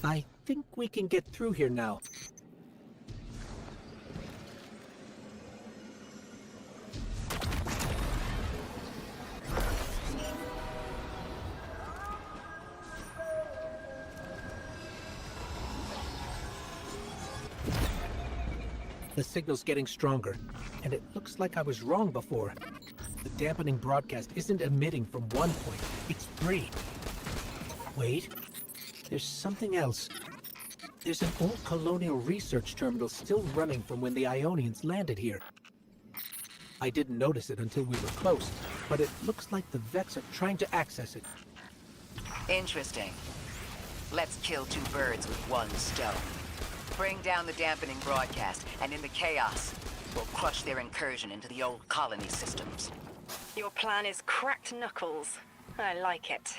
I think we can get through here now. The signal's getting stronger, and it looks like I was wrong before. The dampening broadcast isn't emitting from one point, it's three. Wait, there's something else. There's an old colonial research terminal still running from when the Ionians landed here. I didn't notice it until we were close, but it looks like the Vets are trying to access it. Interesting. Let's kill two birds with one stone. Bring down the dampening broadcast, and in the chaos, we'll crush their incursion into the old colony systems. Your plan is cracked knuckles. I like it.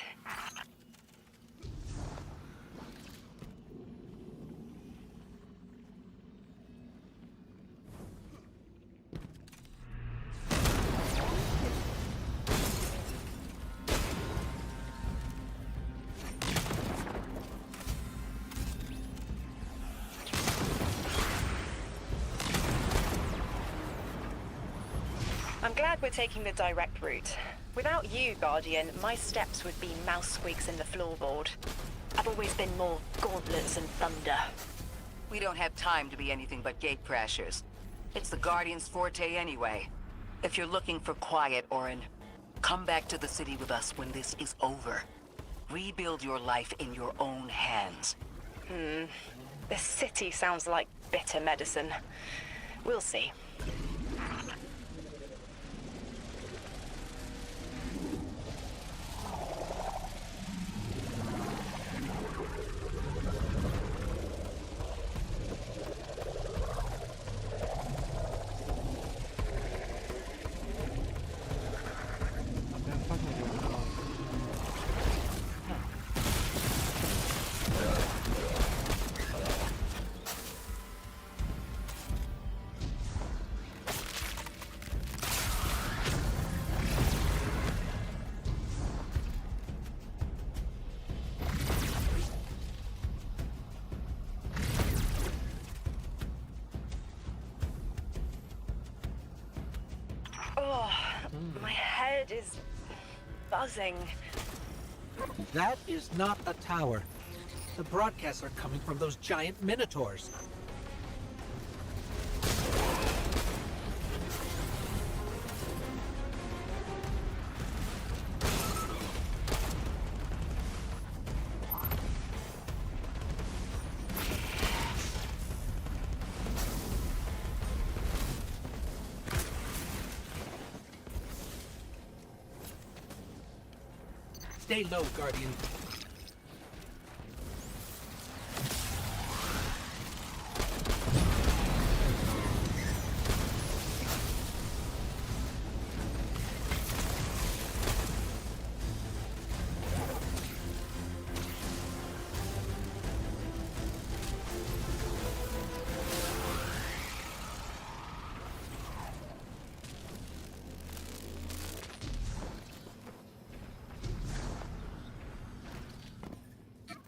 I'm glad we're taking the direct route. Without you, Guardian, my steps would be mouse squeaks in the floorboard. I've always been more gauntlets and thunder. We don't have time to be anything but gatecrashers. It's the Guardian's forte anyway. If you're looking for quiet, Orin, come back to the city with us when this is over. Rebuild your life in your own hands. The city sounds like bitter medicine. We'll see. Oh, my head is buzzing. That is not a tower. The broadcasts are coming from those giant minotaurs. Stay low, Guardian.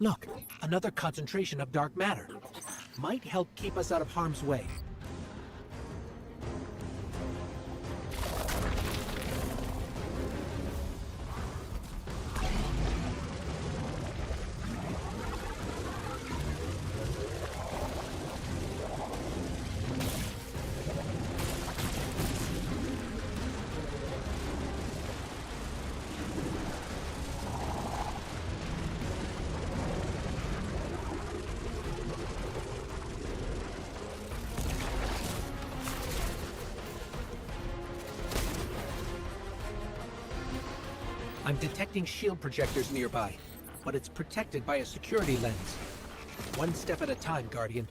Look, another concentration of dark matter. Might help keep us out of harm's way. I'm detecting shield projectors nearby, but it's protected by a security lens. One step at a time, Guardian.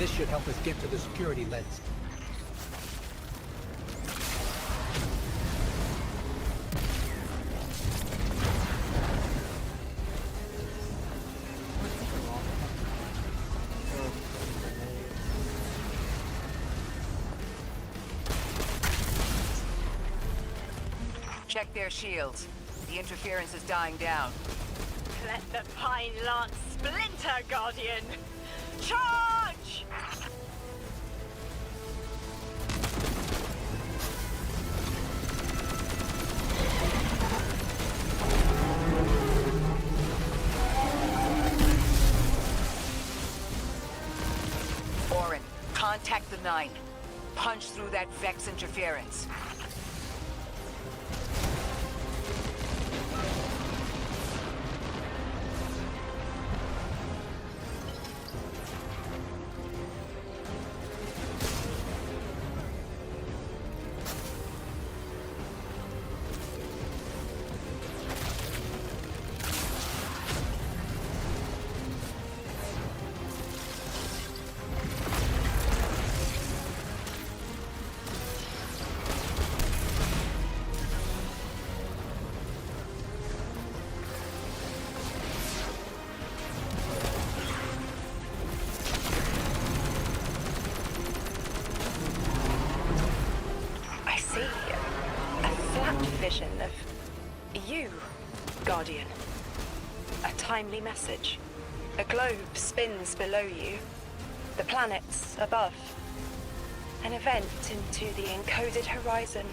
This should help us get to the security lens. Check their shields. The interference is dying down. Let the Pine Lance splinter, Guardian! Charge! Orin, contact the 9. Punch through that Vex interference. Vision of you, Guardian. A timely message. A globe spins below you. The planets above. An event into the encoded horizon.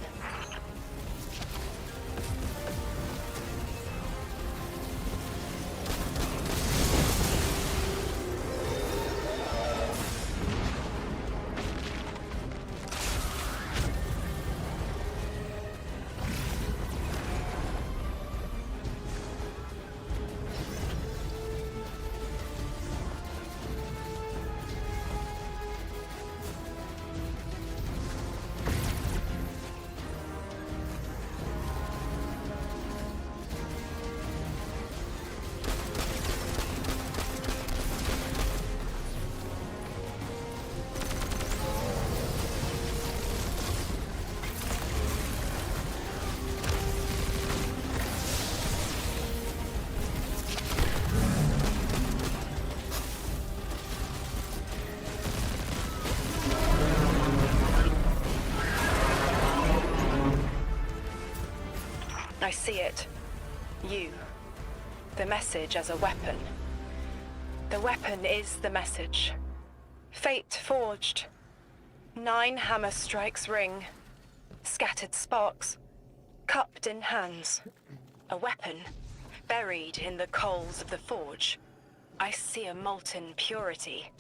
I see it. You. The message as a weapon. The weapon is the message. Fate forged. 9 hammer strikes ring. Scattered sparks. Cupped in hands. A weapon. Buried in the coals of the forge. I see a molten purity.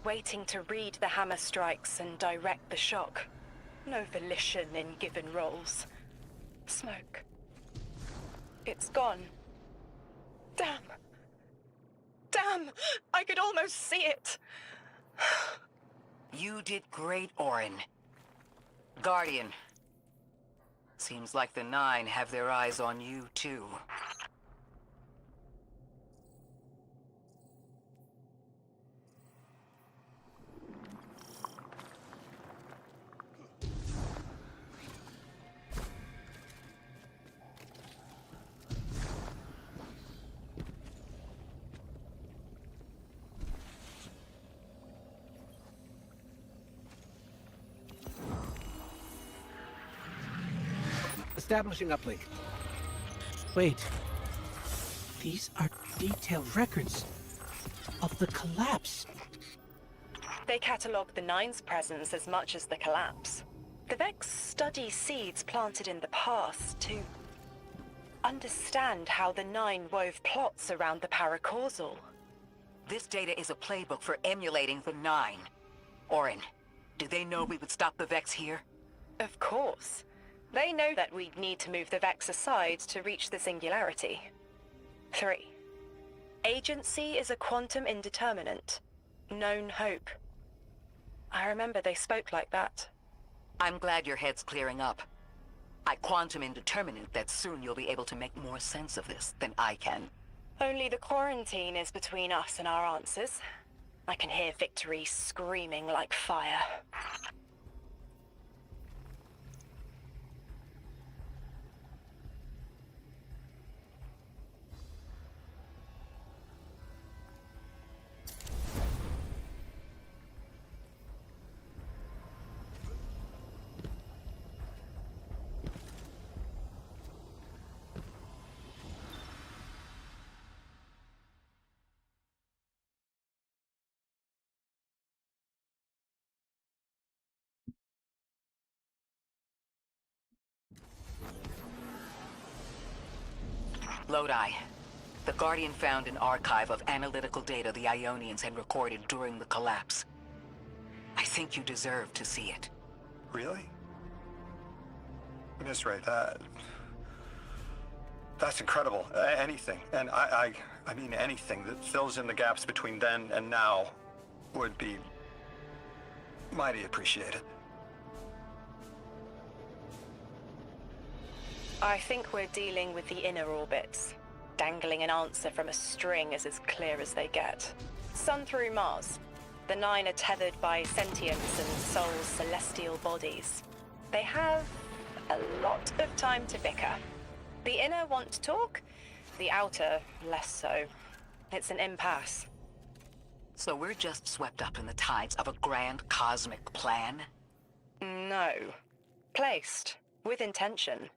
Waiting to read the hammer strikes and direct the shock. No volition in given roles. Smoke. It's gone. Damn. Damn! I could almost see it! You did great, Orin. Guardian. Seems like the 9 have their eyes on you, too. Establishing uplink. Wait. These are detailed records of the collapse. They catalogue the 9's presence as much as the collapse. The Vex study seeds planted in the past to understand how the 9 wove plots around the paracausal. This data is a playbook for emulating the 9. Orin, do they know we would stop the Vex here? Of course. They know that we'd need to move the Vex aside to reach the singularity. 3. Agency is a quantum indeterminate. Known hope. I remember they spoke like that. I'm glad your head's clearing up. I quantum indeterminate that soon you'll be able to make more sense of this than I can. Only the quarantine is between us and our answers. I can hear victory screaming like fire. Lodi. The Guardian found an archive of analytical data the Ionians had recorded during the collapse. I think you deserve to see it. Really? Miss Ray, that's incredible. Anything, and I mean anything that fills in the gaps between then and now would be mighty appreciated. I think we're dealing with the inner orbits. Dangling an answer from a string is as clear as they get. Sun through Mars. The 9 are tethered by sentience and Sol's celestial bodies. They have a lot of time to bicker. The inner want to talk, the outer less so. It's an impasse. So we're just swept up in the tides of a grand cosmic plan? No. Placed. With intention.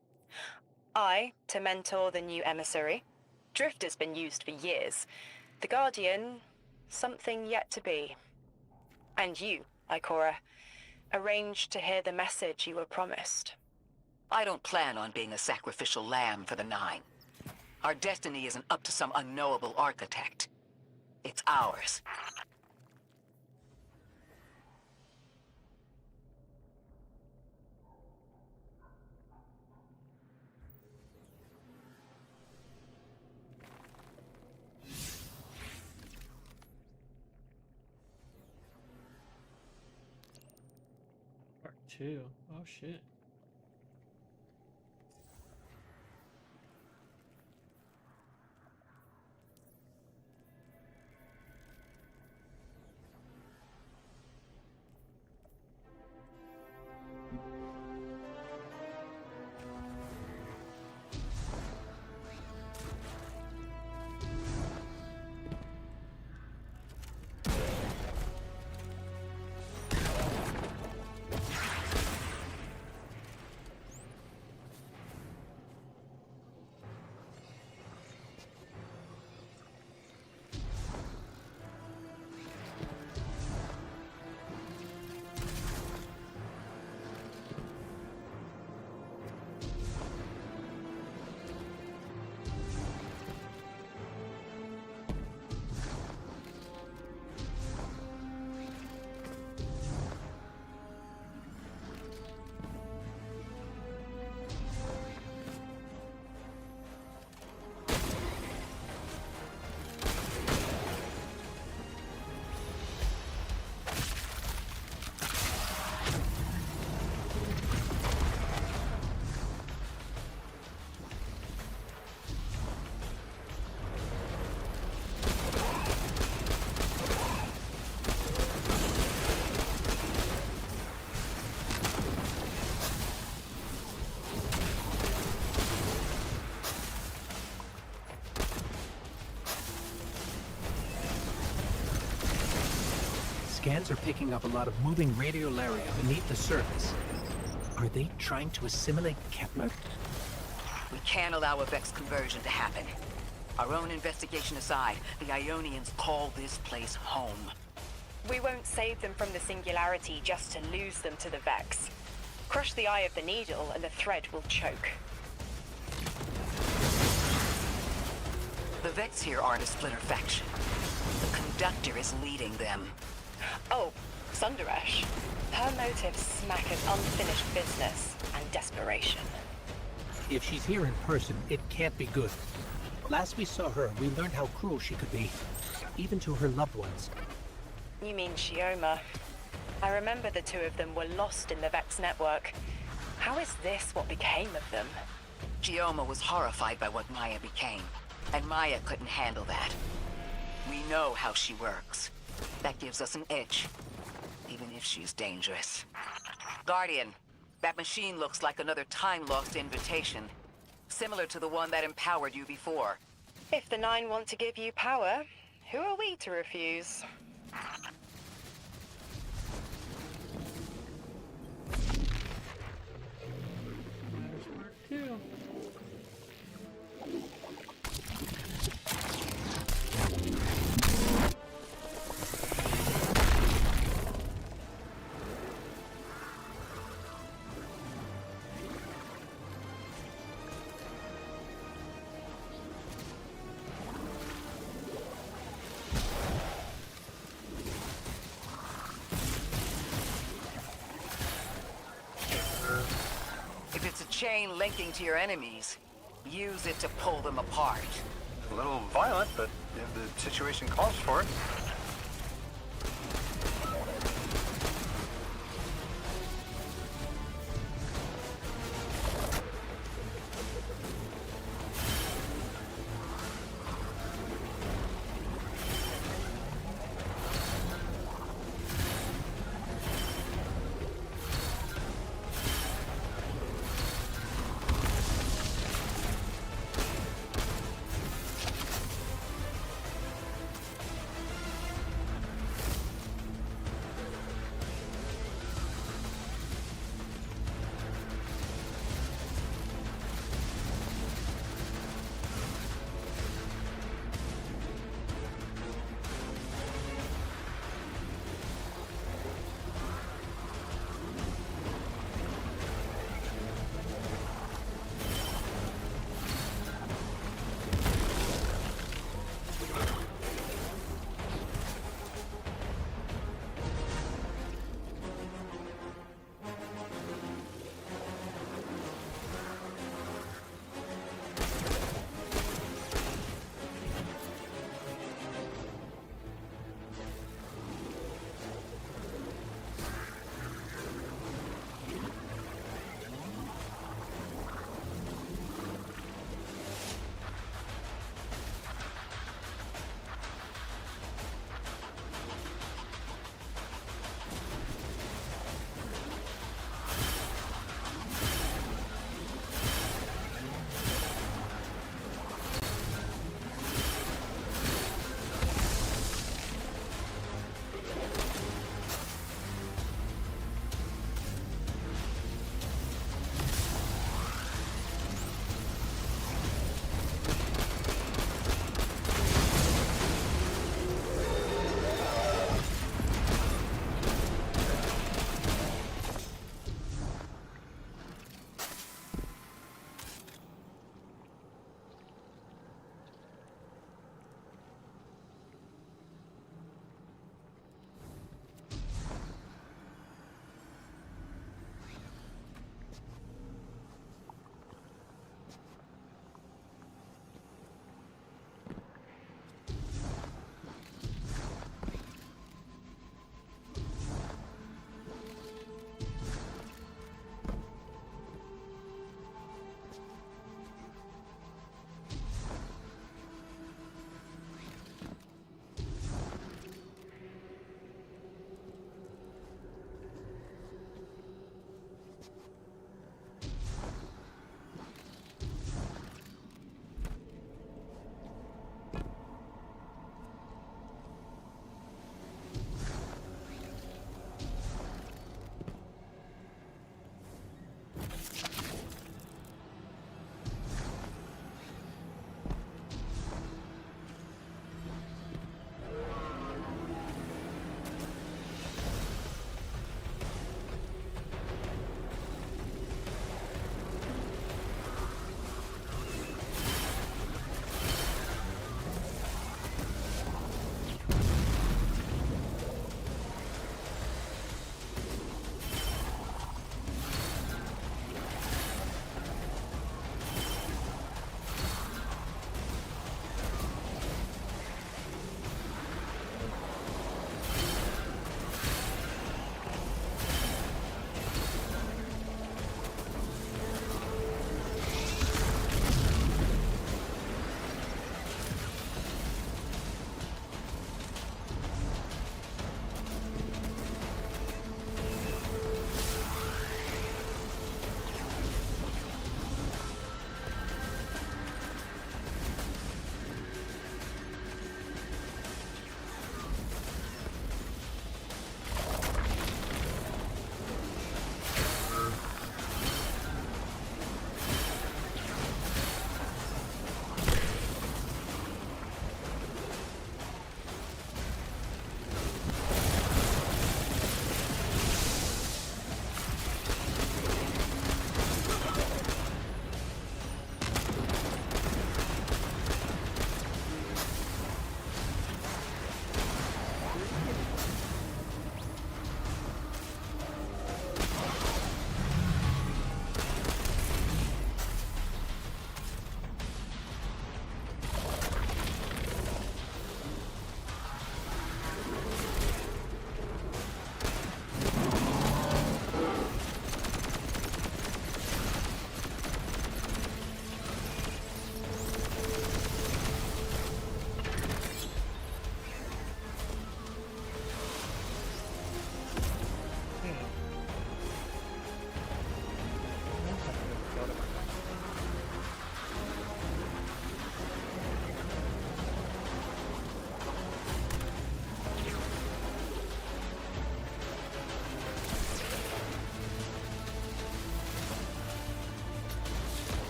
I, to mentor the new emissary. Drifter's been used for years. The Guardian, something yet to be. And you, Ikora, arranged to hear the message you were promised. I don't plan on being a sacrificial lamb for the 9. Our destiny isn't up to some unknowable architect. It's ours. Part 2. Oh shit. Scans are picking up a lot of moving radiolaria beneath the surface. Are they trying to assimilate Kepler? We can't allow a Vex conversion to happen. Our own investigation aside, the Ionians call this place home. We won't save them from the singularity just to lose them to the Vex. Crush the eye of the needle and the thread will choke. The Vex here aren't a splinter faction. The Conductor is leading them. Oh, Sundaresh. Her motives smack of unfinished business and desperation. If she's here in person, it can't be good. Last we saw her, we learned how cruel she could be, even to her loved ones. You mean Shioma? I remember the two of them were lost in the Vex network. How is this what became of them? Shioma was horrified by what Maya became, and Maya couldn't handle that. We know how she works. That gives us an edge, even if she's dangerous. Guardian, that machine looks like another time-lost invitation, similar to the one that empowered you before. If the Nine want to give you power, who are we to refuse? There's Mark 2. If it's a chain linking to your enemies, use it to pull them apart. A little violent, but the situation calls for it.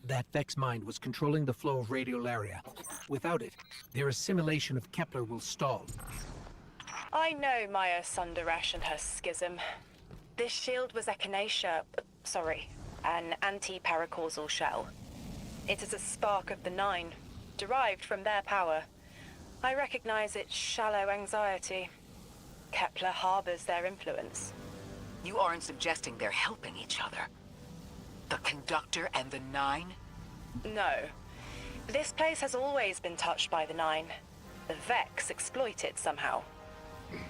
That Vex mind was controlling the flow of radiolaria. Without it, their assimilation of Kepler will stall. I know Maya Sundaresh and her schism. This shield was echinacea, an anti-paracausal shell. It is a spark of the Nine, derived from their power. I recognize its shallow anxiety. Kepler harbors their influence. You aren't suggesting they're helping each other? The Conductor and the Nine? No. This place has always been touched by the Nine. The Vex exploit it somehow.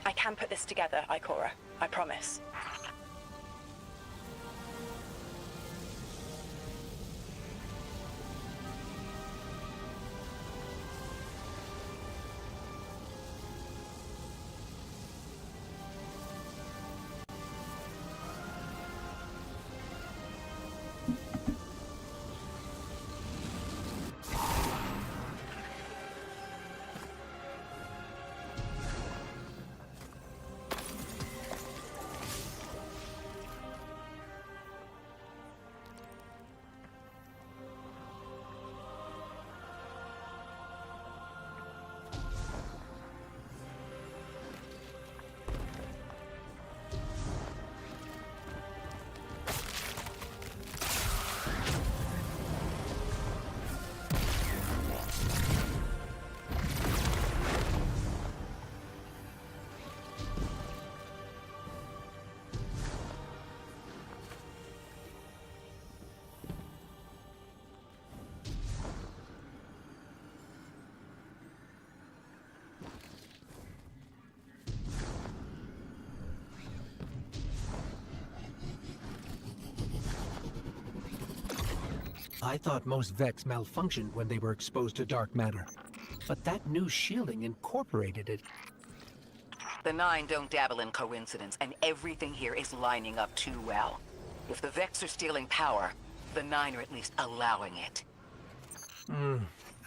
I can put this together, Ikora. I promise. I thought most Vex malfunctioned when they were exposed to dark matter. But that new shielding incorporated it. The Nine don't dabble in coincidence, and everything here is lining up too well. If the Vex are stealing power, the Nine are at least allowing it.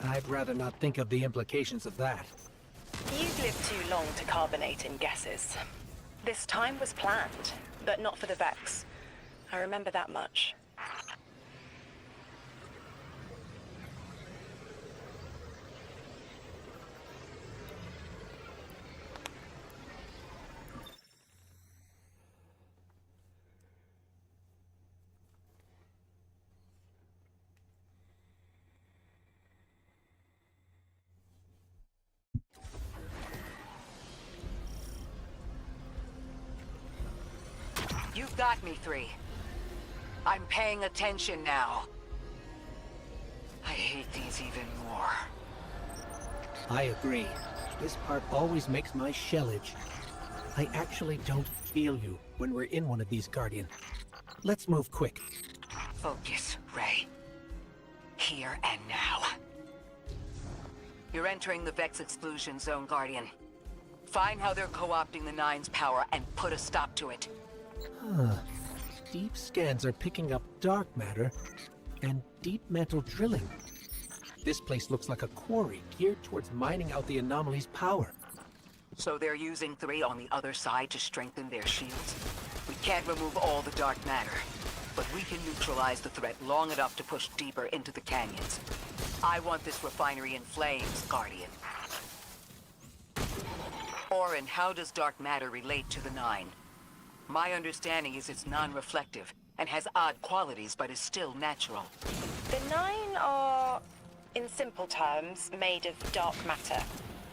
I'd rather not think of the implications of that. You've lived too long to carbonate in guesses. This time was planned, but not for the Vex. I remember that much. You've got me, 3. I'm paying attention now. I hate these even more. I agree. This part always makes my shell itch. I actually don't feel you when we're in one of these, Guardian. Let's move quick. Focus, Ray. Here and now. You're entering the Vex exclusion zone, Guardian. Find how they're co-opting the Nine's power and put a stop to it. Deep scans are picking up dark matter and deep mantle drilling. This place looks like a quarry geared towards mining out the anomaly's power. So they're using 3 on the other side to strengthen their shields? We can't remove all the dark matter, but we can neutralize the threat long enough to push deeper into the canyons. I want this refinery in flames, Guardian. Orin, how does dark matter relate to the Nine? My understanding is it's non-reflective and has odd qualities, but is still natural. The Nine are, in simple terms, made of dark matter.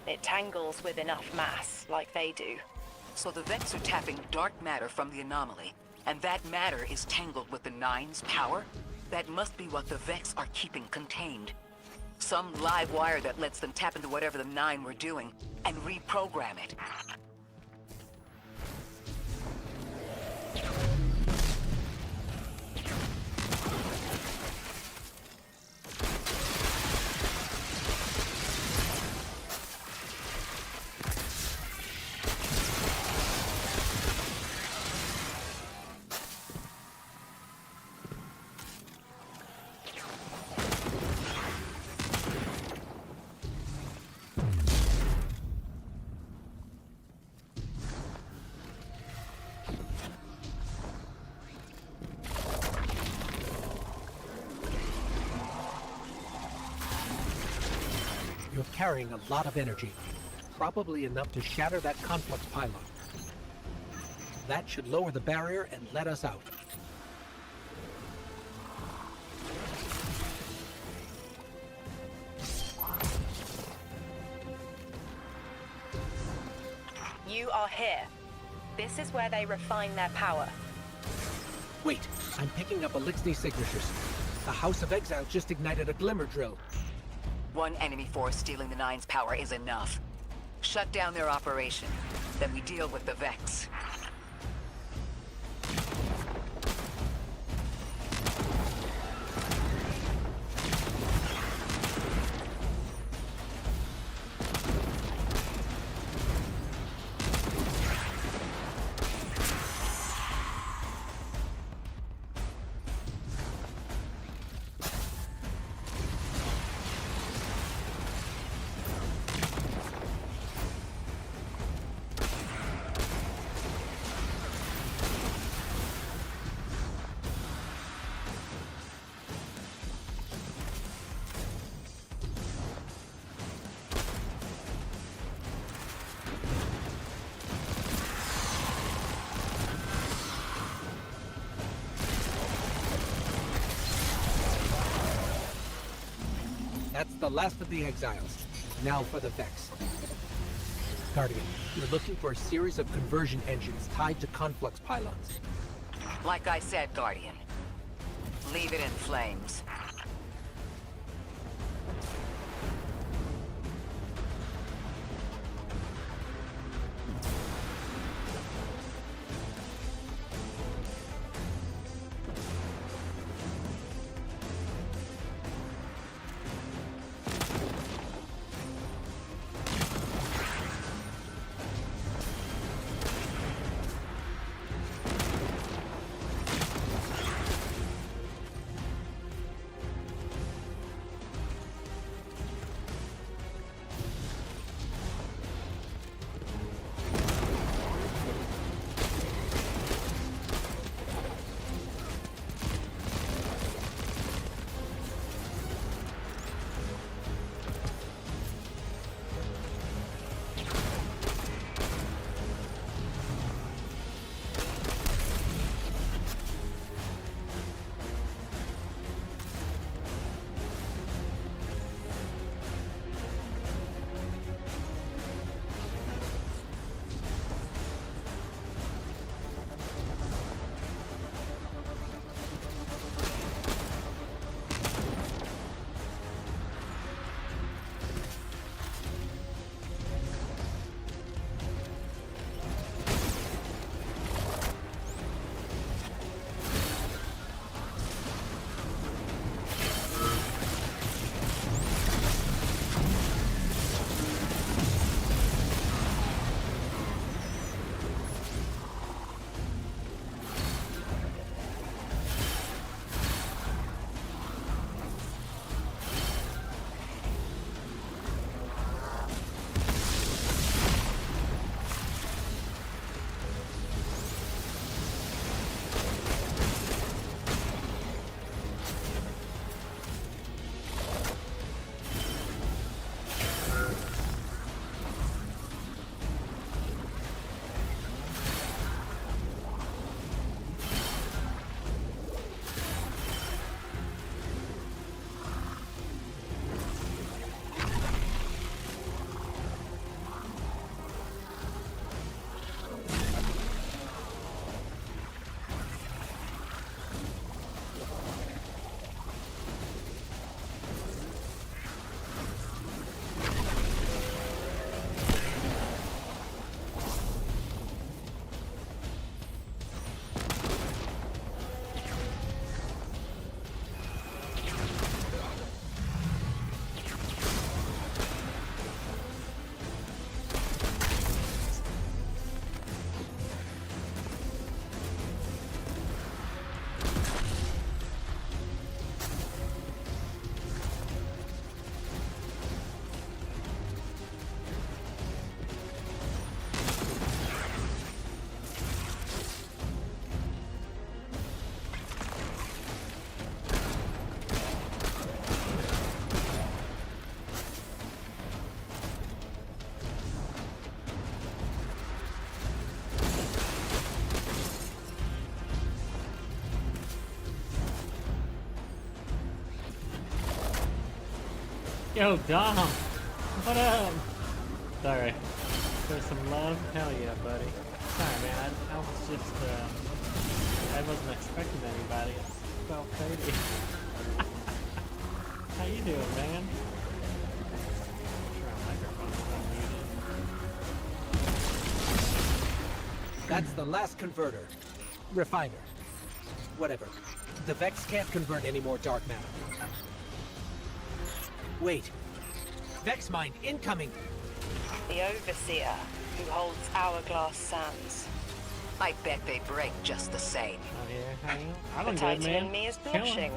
It tangles with enough mass, like they do. So the Vex are tapping dark matter from the anomaly, and that matter is tangled with the Nine's power? That must be what the Vex are keeping contained. Some live wire that lets them tap into whatever the Nine were doing and reprogram it. carrying a lot of energy. Probably enough to shatter that conflux pylon. That should lower the barrier and let us out. You are here. This is where they refine their power. Wait, I'm picking up Elixni signatures. The House of Exiles just ignited a glimmer drill. One enemy force stealing the Nine's power is enough. Shut down their operation. Then we deal with the Vex. That's the last of the Exiles. Now for the Vex. Guardian, you're looking for a series of conversion engines tied to conflux pylons. Like I said, Guardian. Leave it in flames. Yo, Dom! What up? Sorry. There's some love? Hell yeah, buddy. Sorry, man. I was just, I wasn't expecting anybody. It's 12:30. How you doing, man? Sure, our microphone's unmuted. That's the last converter. Refiner. Whatever. The Vex can't convert any more dark matter. Wait. Vex mine incoming! The Overseer, who holds Hourglass Sands. I bet they break just the same. Oh yeah, how you? I The don't good, Titan man. in me is Kill 'em. blushing.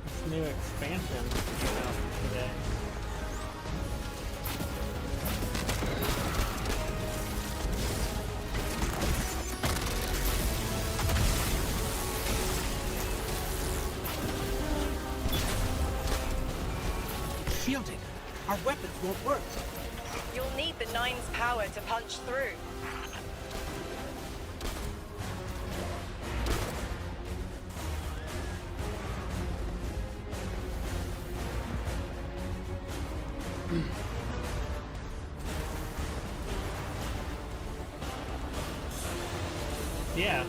This new expansion came out today. Shielding! Our weapons won't work! You'll need the Nine's power to punch through. Yeah.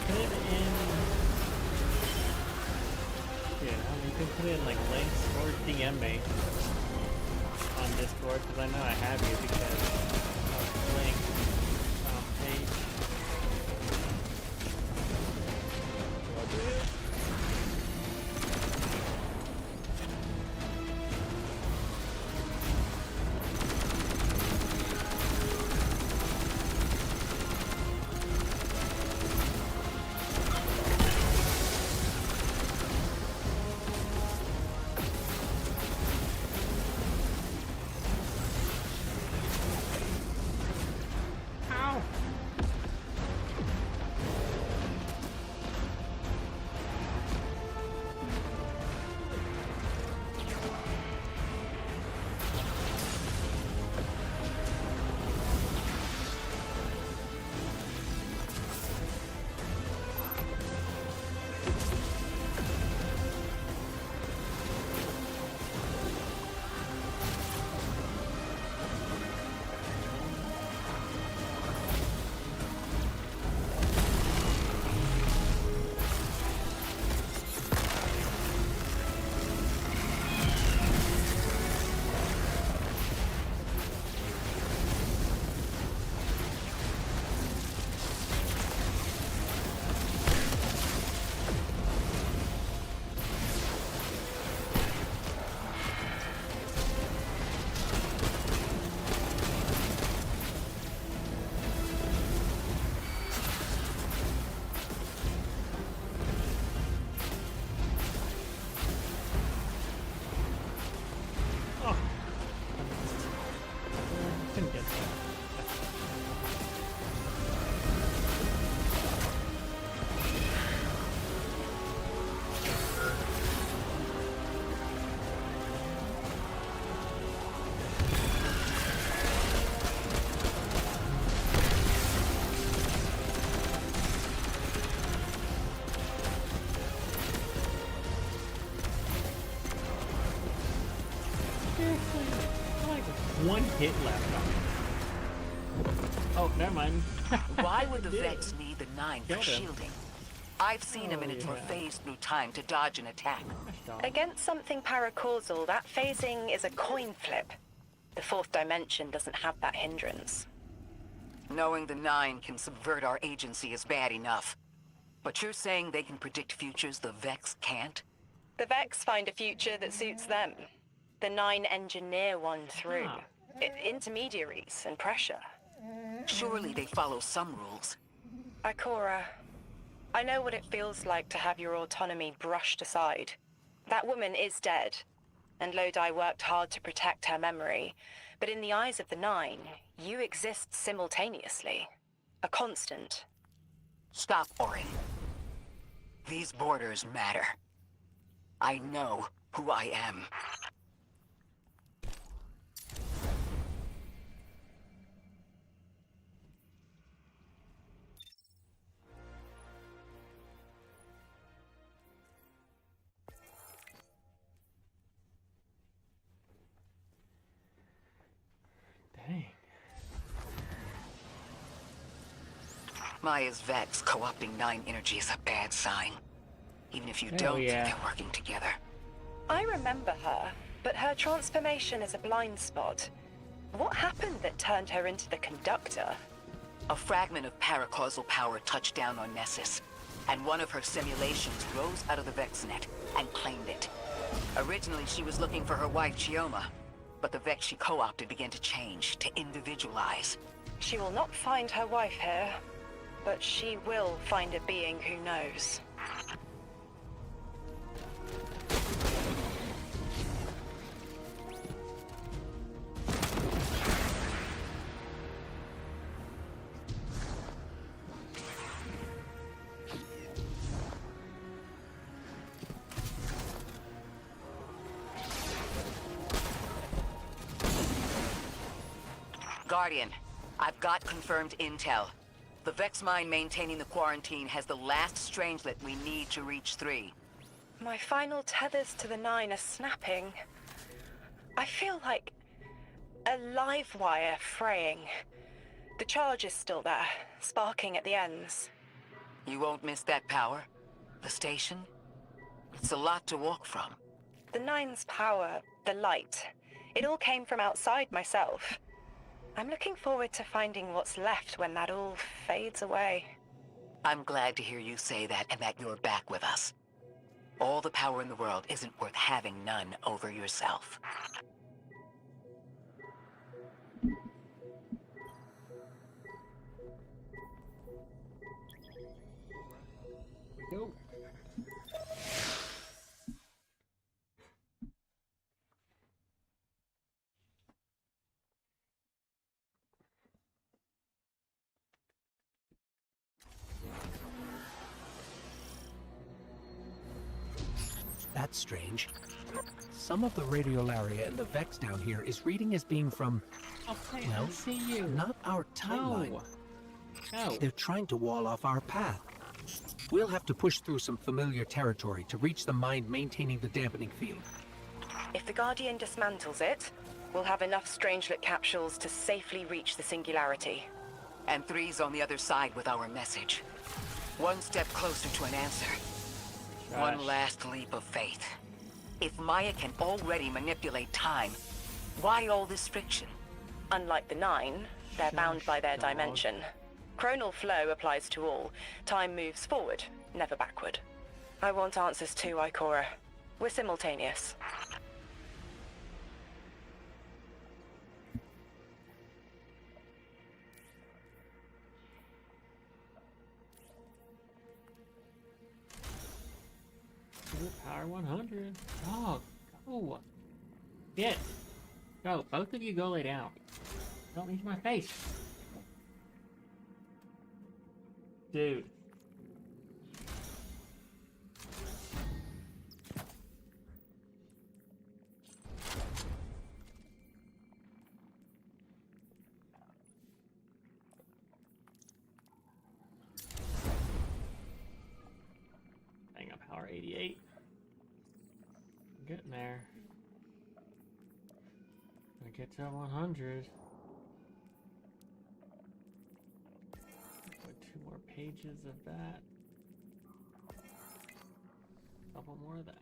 Put it in. Yeah, you can put it in like links or DM me on Discord because I know I have you because of link page. Do I do it? Ow! Oh! Couldn't get that. Like one hit left. Oh, never mind. Why would the Did. Vex need the Nine for Killed him. shielding? I've seen a Minotaur yeah. phase through time to dodge an attack. Against something paracausal, that phasing is a coin flip. The fourth dimension doesn't have that hindrance. Knowing the Nine can subvert our agency is bad enough. But you're saying they can predict futures the Vex can't? The Vex find a future that suits them. The Nine engineer one through. Ah. Intermediaries and pressure. Surely they follow some rules. Ikora, I know what it feels like to have your autonomy brushed aside. That woman is dead, and Lodi worked hard to protect her memory. But in the eyes of the Nine, you exist simultaneously. A constant. Stop, Orin. These borders matter. I know who I am. Maya's Vex co-opting 9 energy is a bad sign. Even if you Hell don't yeah. think they're working together. I remember her, but her transformation is a blind spot. What happened that turned her into the Conductor? A fragment of paracausal power touched down on Nessus, and one of her simulations rose out of the Vex net and claimed it. Originally, she was looking for her wife, Chioma, but the Vex she co-opted began to change, to individualize. She will not find her wife here, but she will find a being who knows. Guardian, I've got confirmed intel. The Vex mine maintaining the quarantine has the last strangelet we need to reach 3. My final tethers to the 9 are snapping. I feel like a live wire fraying. The charge is still there, sparking at the ends. You won't miss that power. The station? It's a lot to walk from. The 9's power, the light, it all came from outside myself. I'm looking forward to finding what's left when that all fades away. I'm glad to hear you say that and that you're back with us. All the power in the world isn't worth having none over yourself. Go. That's strange. Some of the radiolaria in the Vex down here is reading as being from, Okay, well, I see you. not our timeline. No. No. They're trying to wall off our path. We'll have to push through some familiar territory to reach the mine maintaining the dampening field. If the Guardian dismantles it, we'll have enough Strangelet capsules to safely reach the Singularity. And 3's on the other side with our message. One step closer to an answer. One Gosh. last leap of faith. If Maya can already manipulate time, why all this friction? Unlike the 9, they're bound by their dog. dimension. Chronal flow applies to all. Time moves forward, never backward. I want answers too, Ikora. We're simultaneous. Power 100. Oh, go. Get. Go. Both of you go lay down. Don't use my face. Dude. Hang up power 88. Getting there. Gonna get to 100. Put 2 more pages of that. Couple more of that.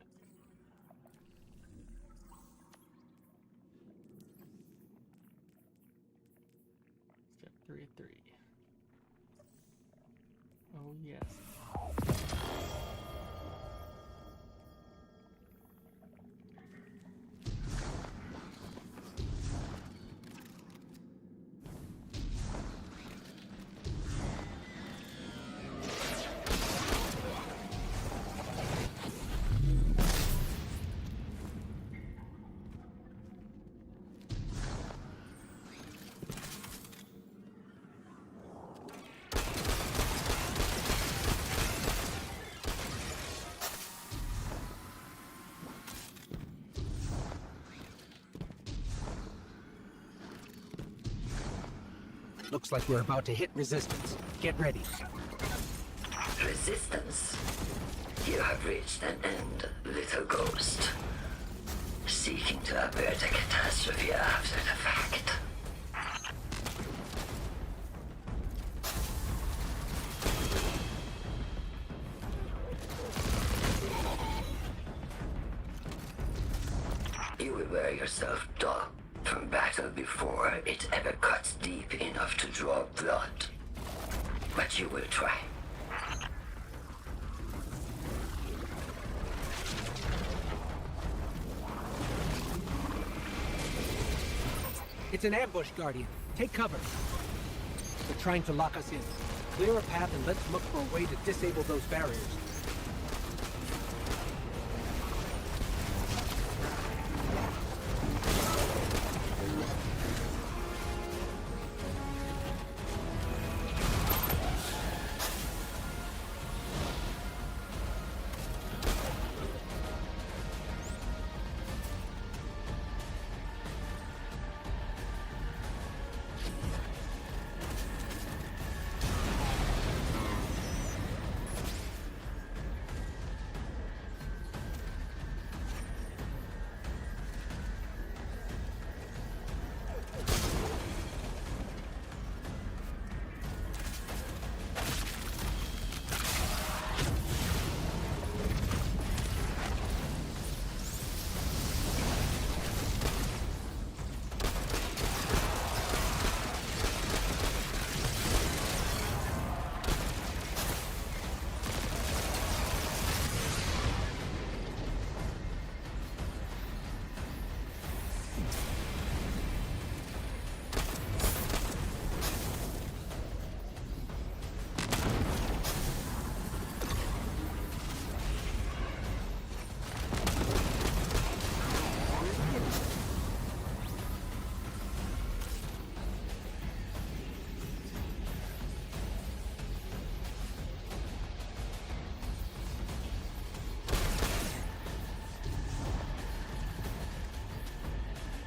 Step 3 of 3. Oh yes. Looks like we're about to hit resistance. Get ready. Resistance. You have reached an end, little ghost. Seeking to avert a catastrophe after the fact. prepare yourself, Doc, from battle before it ever cuts deep enough to draw blood. But you will try. It's an ambush, Guardian. Take cover. They're trying to lock us in. Clear a path and let's look for a way to disable those barriers.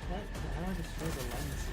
What? How do I destroy the lens?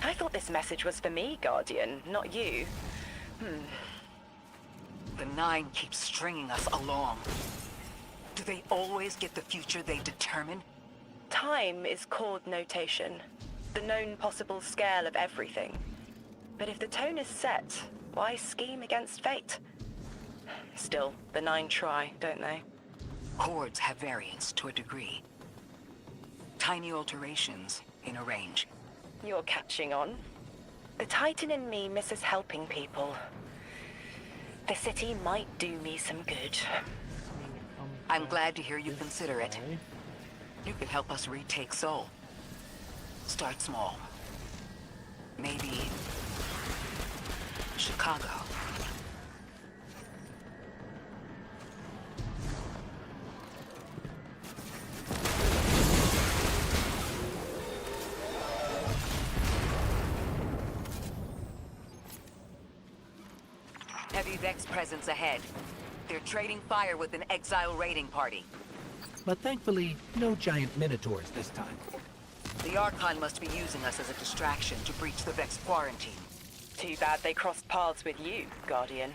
I thought this message was for me, Guardian, not you. The Nine keeps stringing us along. Do they always get the future they determine? Time is chord notation, the known possible scale of everything. But if the tone is set, why scheme against fate? Still, the Nine try, don't they? Chords have variance to a degree. Tiny alterations in a range. You're catching on. The Titan in me misses helping people. The city might do me some good. I'm glad to hear you consider it. Okay. You could help us retake Seoul. Start small. Maybe Chicago. Heavy Vex presence ahead. They're trading fire with an exile raiding party. But thankfully, no giant minotaurs this time. The Archon must be using us as a distraction to breach the Vex quarantine. Too bad they crossed paths with you, Guardian.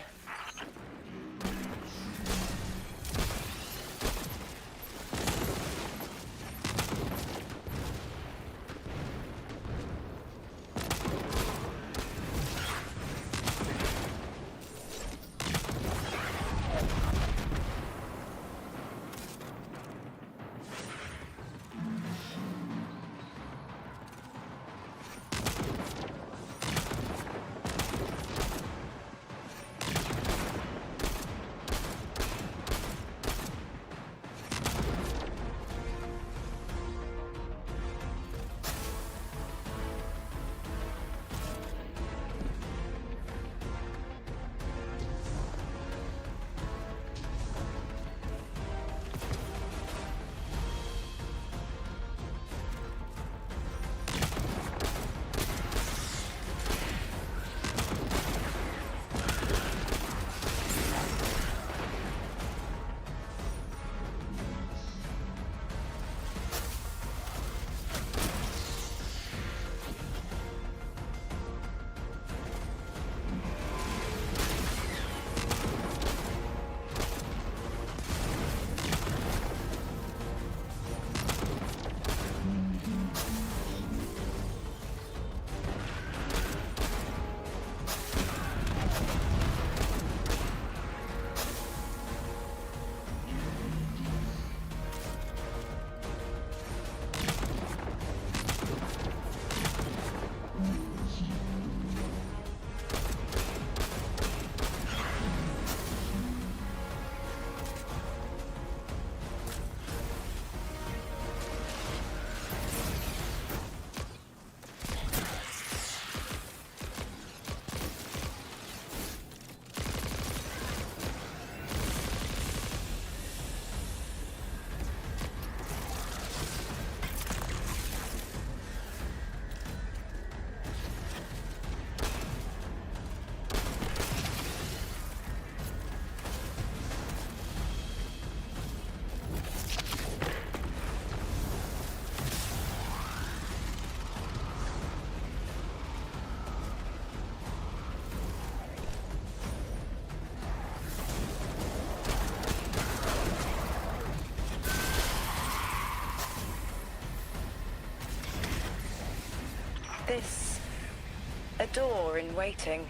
door in waiting.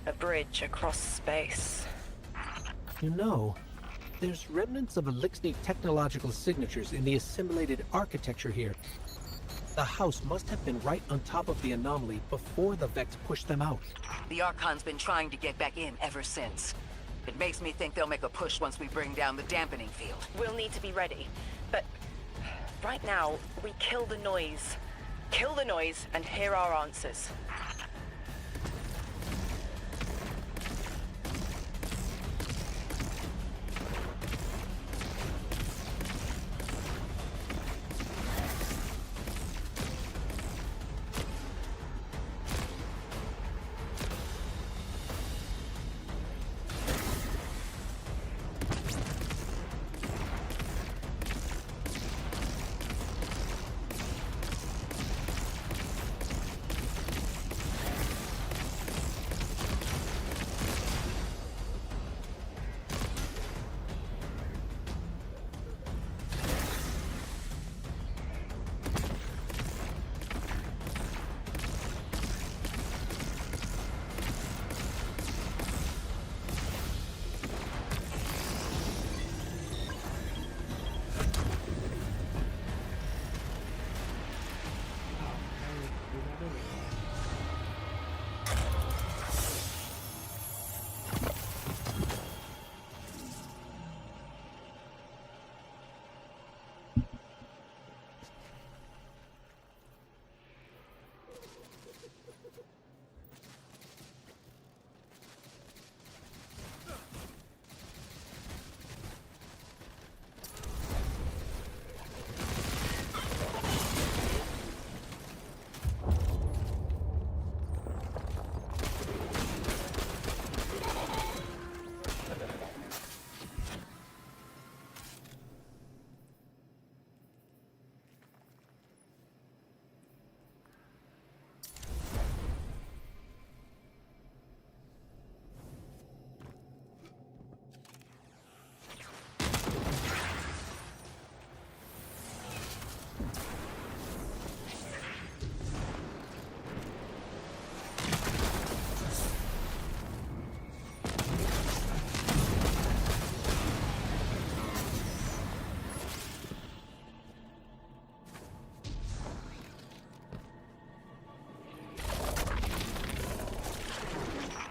A bridge across space. You know, there's remnants of Elixir technological signatures in the assimilated architecture here. The house must have been right on top of the anomaly before the Vex pushed them out. The Archon's been trying to get back in ever since. It makes me think they'll make a push once we bring down the dampening field. We'll need to be ready. But right now, we kill the noise. Kill the noise and hear our answers.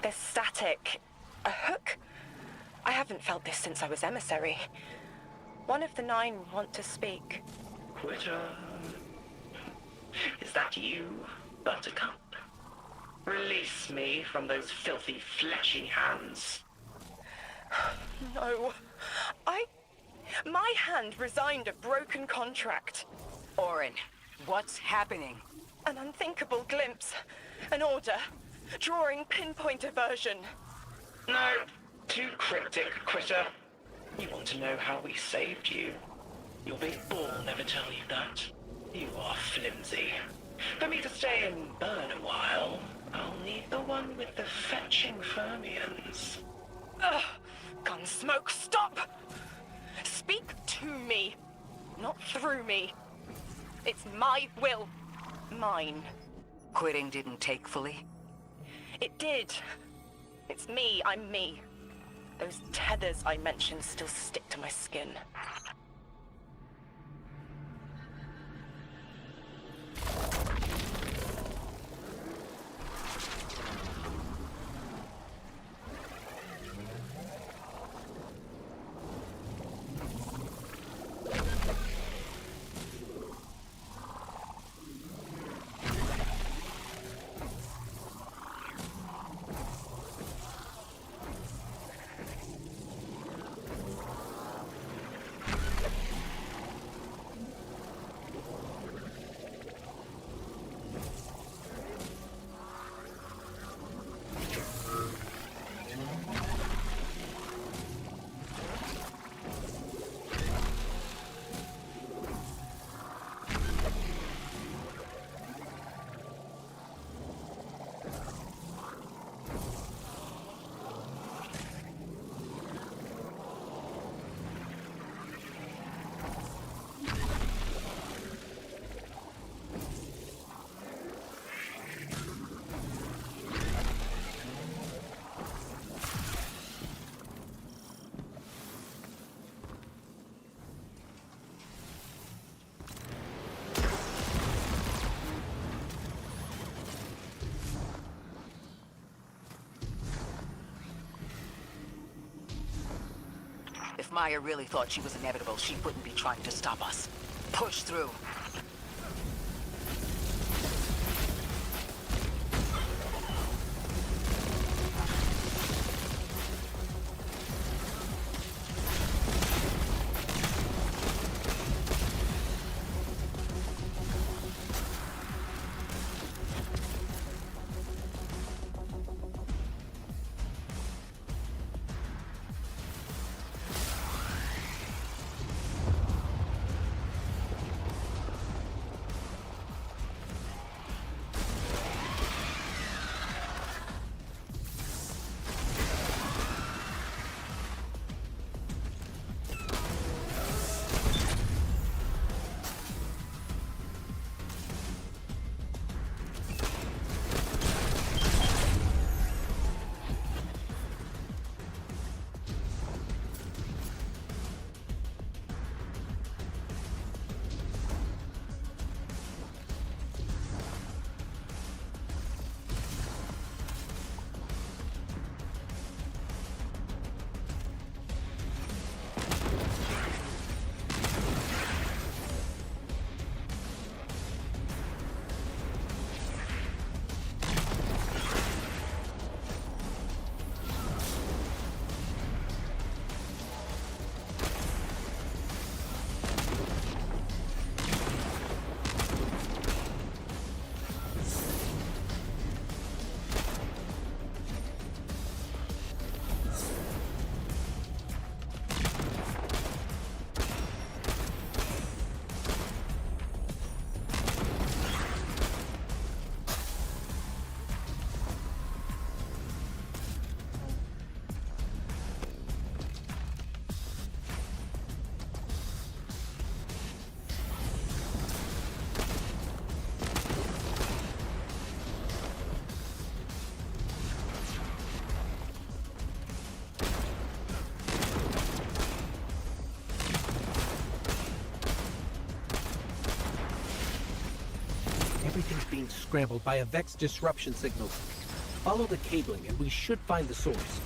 There's static. A hook? I haven't felt this since I was emissary. One of the 9 want to speak. Quitter. Is that you, Buttercup? Release me from those filthy, fleshy hands. No. My hand resigned a broken contract. Orin, what's happening? An unthinkable glimpse. An order. Drawing pinpoint aversion. No, too cryptic, Quitter. You want to know how we saved you? Your big ball never tell you that. You are flimsy. For me to stay and burn a while, I'll need the one with the fetching fermions. Ugh! Gunsmoke, stop! Speak to me, not through me. It's my will. Mine. Quitting didn't take fully? It did. It's me, I'm me. Those tethers I mentioned still stick to my skin. If Maya really thought she was inevitable, she wouldn't be trying to stop us. Push through. Everything's being scrambled by a Vex disruption signal. Follow the cabling and we should find the source.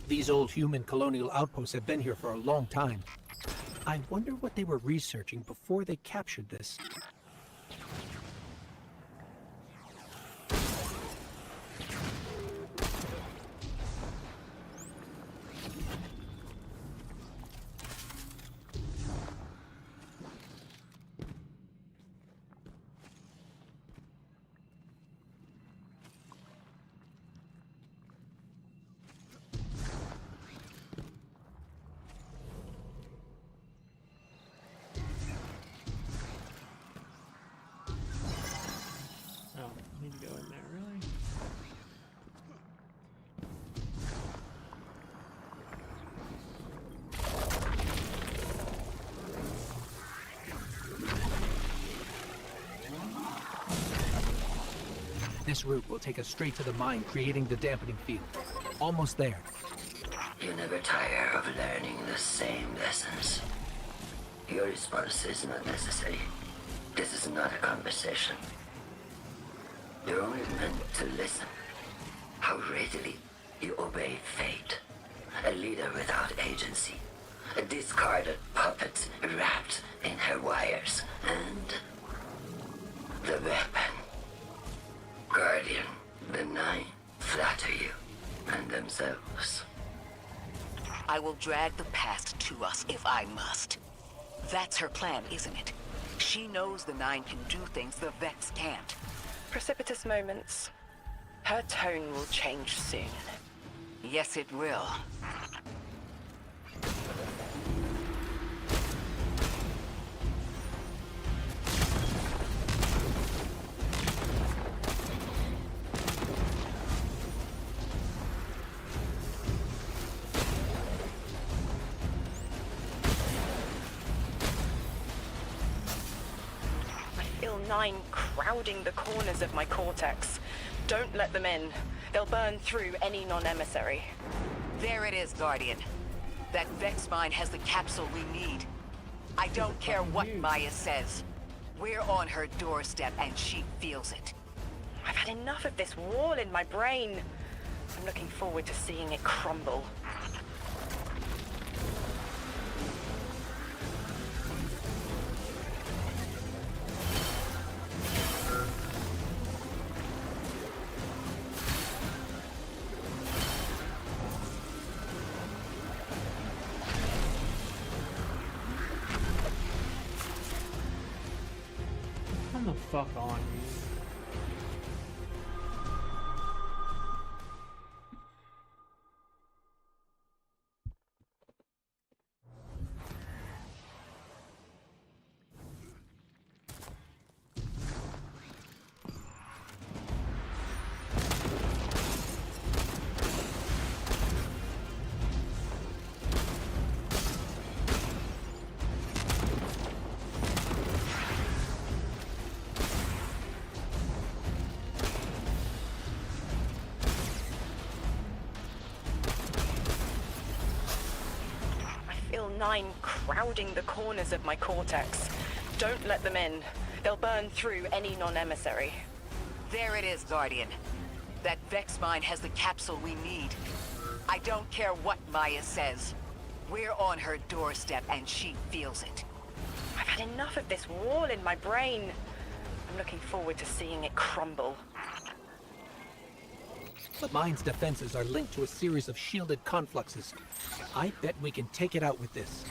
These old human colonial outposts have been here for a long time. I wonder what they were researching before they captured this. Oh, I need to go in there, really? This route will take us straight to the mine, creating the dampening field. Almost there. You never tire of learning the same lessons. Your response is not necessary. This is not a conversation. You're only meant to listen. How readily you obey fate. A leader without agency. A discarded puppet wrapped in her wires. And the weapon. Guardian, the Nine flatter you and themselves. I will drag the past to us if I must. That's her plan, isn't it? She knows the Nine can do things the Vex can't. Precipitous moments. Her tone will change soon. Yes, it will. Nine crowding the corners of my cortex. Don't let them in. They'll burn through any non-emissary. There it is, Guardian. That Vex mine has the capsule we need. I don't care what Maya says. We're on her doorstep and she feels it. I've had enough of this wall in my brain. I'm looking forward to seeing it crumble. Come the fuck on, dude. Nine crowding the corners of my cortex. Don't let them in. They'll burn through any non-emissary. There it is, Guardian. That Vex mine has the capsule we need. I don't care what Maya says. We're on her doorstep and she feels it. I've had enough of this wall in my brain. I'm looking forward to seeing it crumble. The mine's defenses are linked to a series of shielded confluxes. I bet we can take it out with this.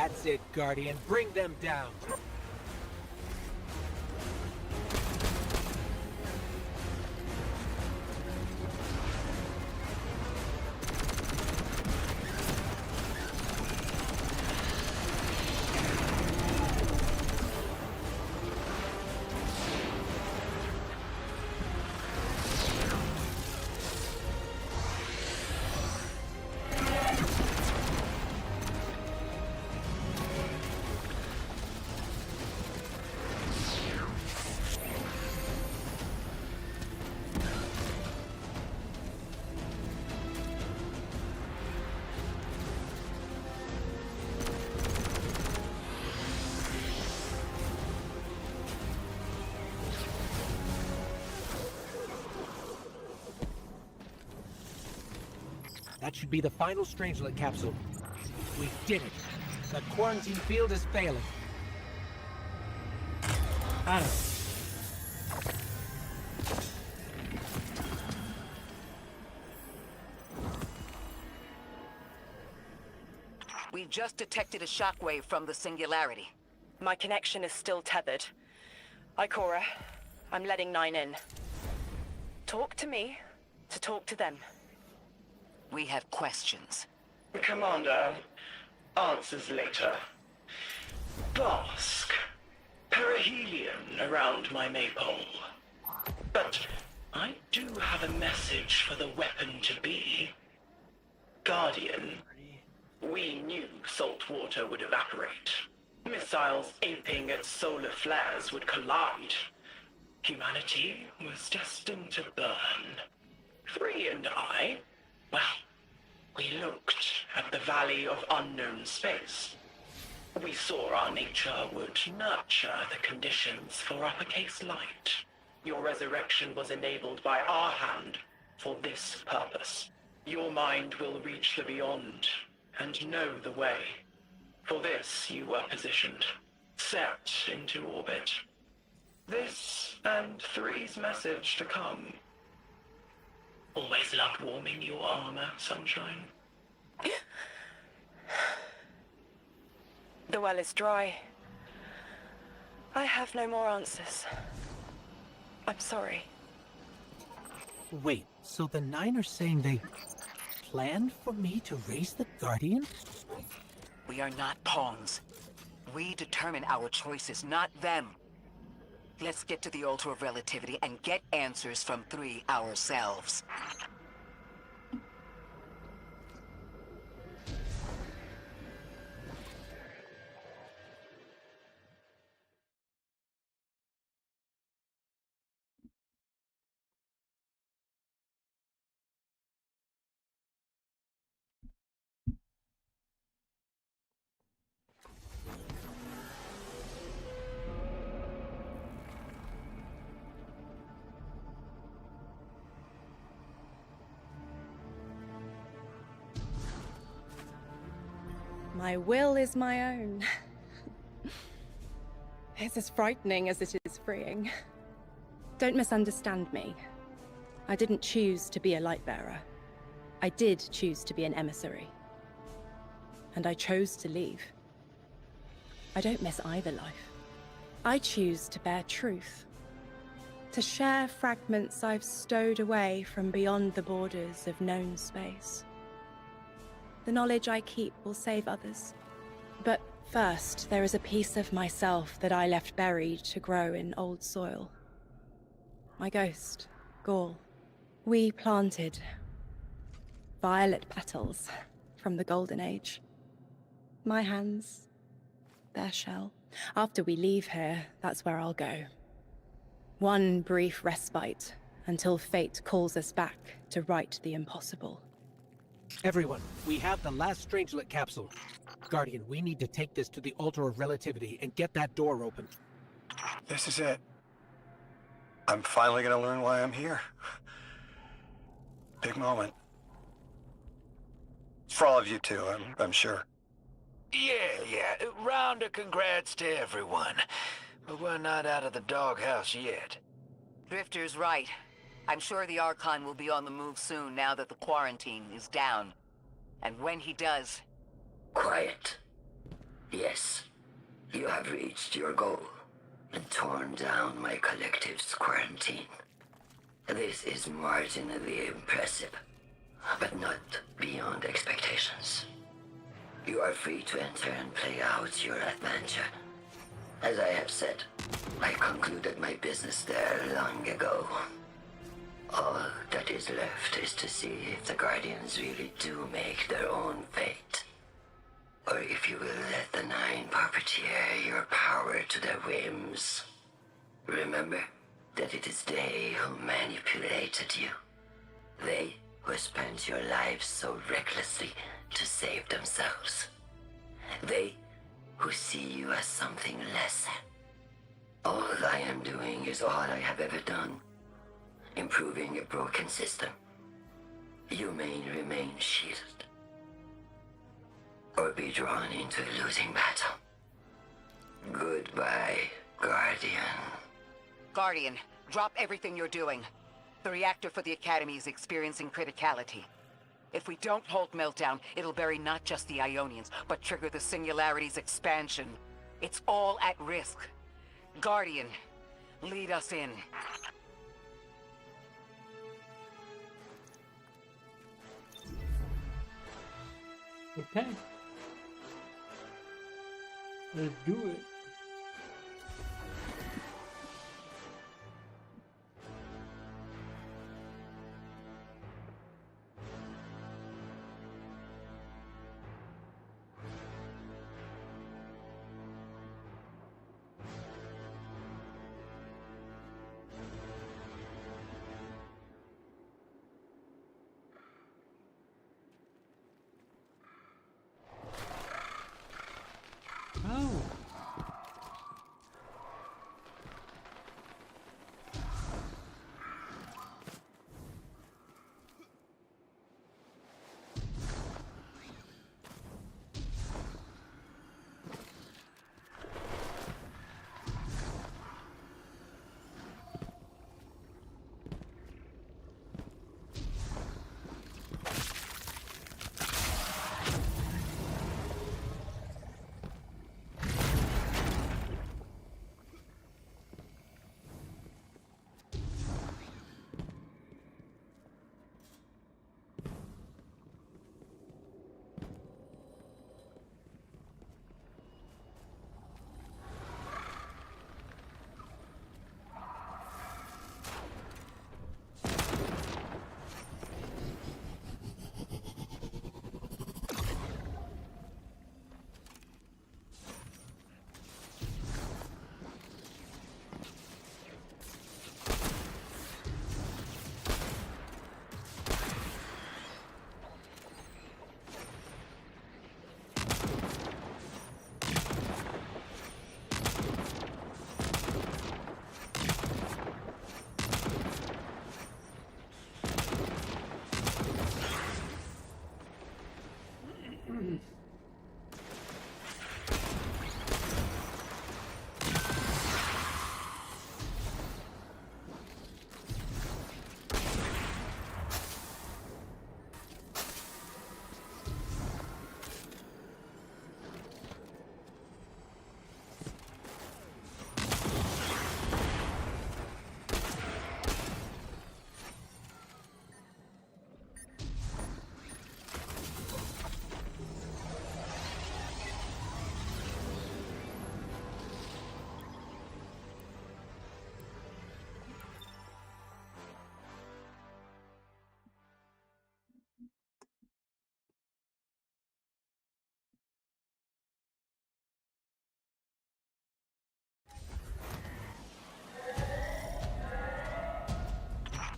That's it, Guardian. Bring them down. That should be the final Strangelet capsule. We did it. The quarantine field is failing. I don't. We just detected a shockwave from the Singularity. My connection is still tethered. Ikora, I'm letting 9 in. Talk to me to talk to them. We have questions. Commander, answers later. Bask. Perihelion around my maypole. But I do have a message for the weapon-to-be. Guardian. We knew salt water would evaporate. Missiles aping at solar flares would collide. Humanity was destined to burn. 3 and I, well, we looked at the Valley of Unknown Space. We saw our nature would nurture the conditions for uppercase light. Your resurrection was enabled by our hand for this purpose. Your mind will reach the beyond and know the way. For this you were positioned, set into orbit. This and 3's message to come. Always loved warming your armor, Sunshine. The well is dry. I have no more answers. I'm sorry. Wait, so the 9 are saying they planned for me to raise the Guardian? We are not pawns. We determine our choices, not them. Let's get to the Altar of Relativity and get answers from 3 ourselves. My will is my own. It's as frightening as it is freeing. Don't misunderstand me. I didn't choose to be a Lightbearer. I did choose to be an emissary. And I chose to leave. I don't miss either life. I choose to bear truth. To share fragments I've stowed away from beyond the borders of known space. The knowledge I keep will save others. But first, there is a piece of myself that I left buried to grow in old soil. My ghost, Gaul. We planted violet petals from the Golden Age. My hands, their shell. After we leave here, that's where I'll go. One brief respite until fate calls us back to right the impossible. Everyone, we have the last Strangelet capsule. Guardian, we need to take this to the Altar of Relativity and get that door open. This is it. I'm finally gonna learn why I'm here. Big moment. For all of you too, I'm sure. Yeah. Round of congrats to everyone. But we're not out of the doghouse yet. Drifter's right. I'm sure the Archon will be on the move soon now that the quarantine is down. And when he does... Quiet. Yes, you have reached your goal and torn down my collective's quarantine. This is marginally impressive, but not beyond expectations. You are free to enter and play out your adventure. As I have said, I concluded my business there long ago. All that is left is to see if the Guardians really do make their own fate. Or if you will let the Nine puppeteer your power to their whims. Remember that it is they who manipulated you. They who spent your lives so recklessly to save themselves. They who see you as something lesser. All I am doing is all I have ever done. Improving a broken system. You may remain shielded. Or be drawn into a losing battle. Goodbye, Guardian. Guardian, drop everything you're doing. The reactor for the Academy is experiencing criticality. If we don't hold Meltdown, it'll bury not just the Ionians, but trigger the Singularity's expansion. It's all at risk. Guardian, lead us in. Okay. Let's do it. Oh.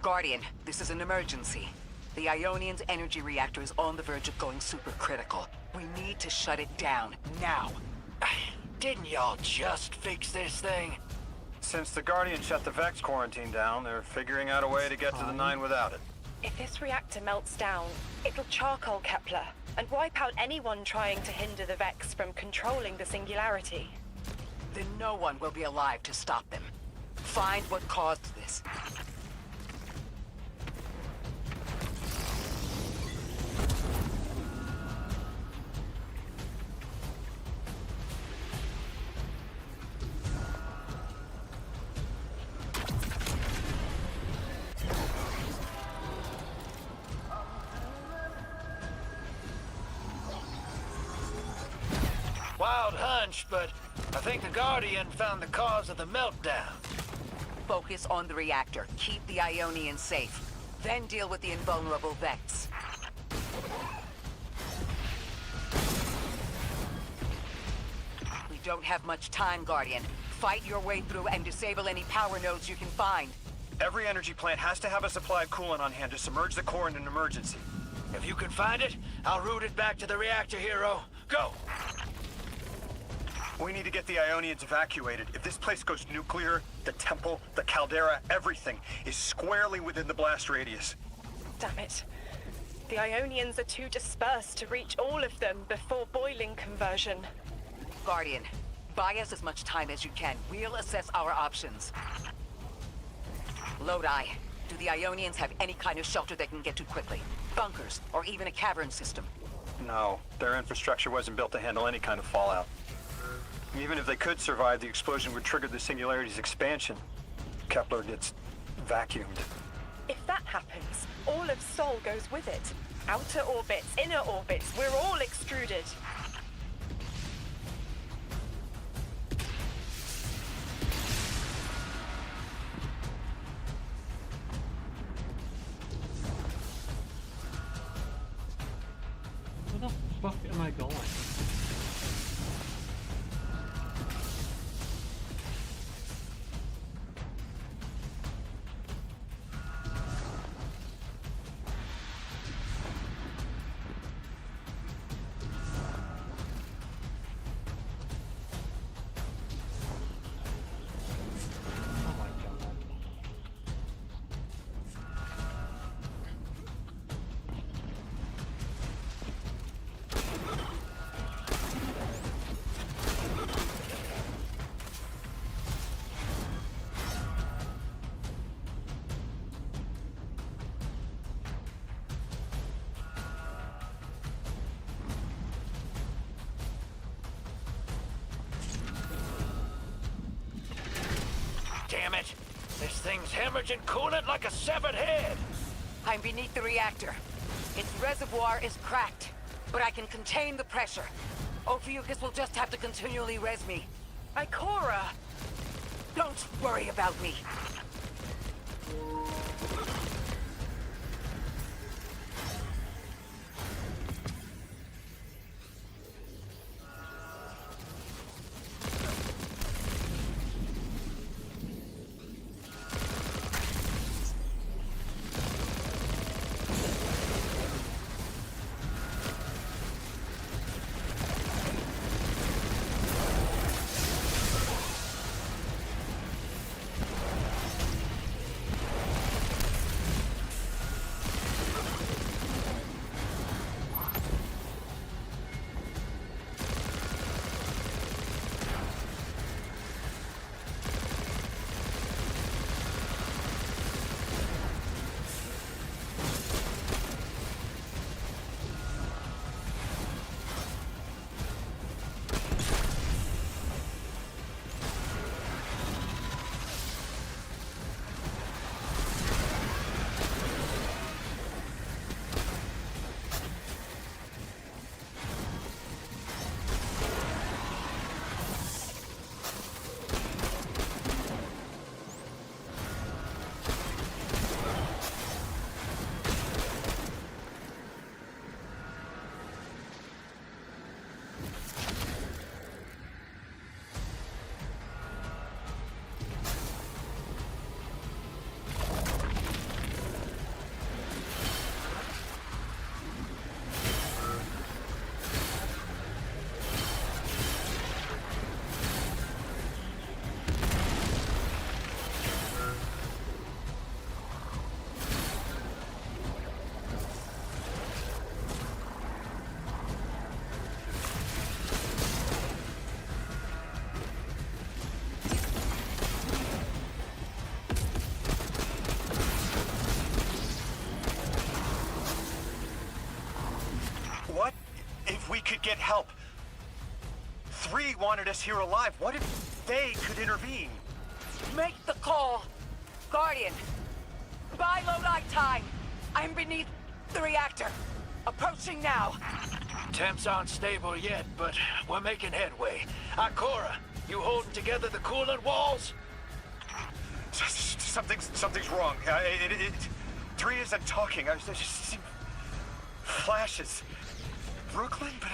Guardian, this is an emergency. The Ionian's energy reactor is on the verge of going supercritical. We need to shut it down, now. Didn't y'all just fix this thing? Since the Guardian shut the Vex quarantine down, they're figuring out a way to get to the Nine without it. If this reactor melts down, it'll charcoal Kepler and wipe out anyone trying to hinder the Vex from controlling the Singularity. Then no one will be alive to stop them. Find what caused this. wild hunch, but I think the Guardian found the cause of the meltdown. Focus on the reactor. Keep the Ionians safe. Then deal with the invulnerable Vex. We don't have much time, Guardian. Fight your way through and disable any power nodes you can find. Every energy plant has to have a supply of coolant on hand to submerge the core in an emergency. If you can find it, I'll route it back to the reactor, Hero. Go! We need to get the Ionians evacuated. If this place goes nuclear, the temple, the caldera, everything is squarely within the blast radius. Damn it. The Ionians are too dispersed to reach all of them before boiling conversion. Guardian, buy us as much time as you can. We'll assess our options. Lodi, do the Ionians have any kind of shelter they can get to quickly? Bunkers, or even a cavern system? No, their infrastructure wasn't built to handle any kind of fallout. Even if they could survive, the explosion would trigger the Singularity's expansion. Kepler gets vacuumed. If that happens, all of Sol goes with it. Outer orbits, inner orbits, we're all extruded. Where the fuck am I going? Oh my god. Damn it! This thing's hemorrhaging coolant like a severed head! I'm beneath the reactor. Its reservoir is cracked, but I can contain the pressure. Ophiuchus will just have to continually res me. Ikora! Don't worry about me. What if we could get help? 3 wanted us here alive. What if they could intervene? Make the call. Guardian, buy Lodi time. I'm beneath the reactor. Approaching now. Temps aren't stable yet, but we're making headway. Ikora, you holding together the coolant walls? Something's wrong. 3 isn't talking. I just see flashes. Brooklyn, but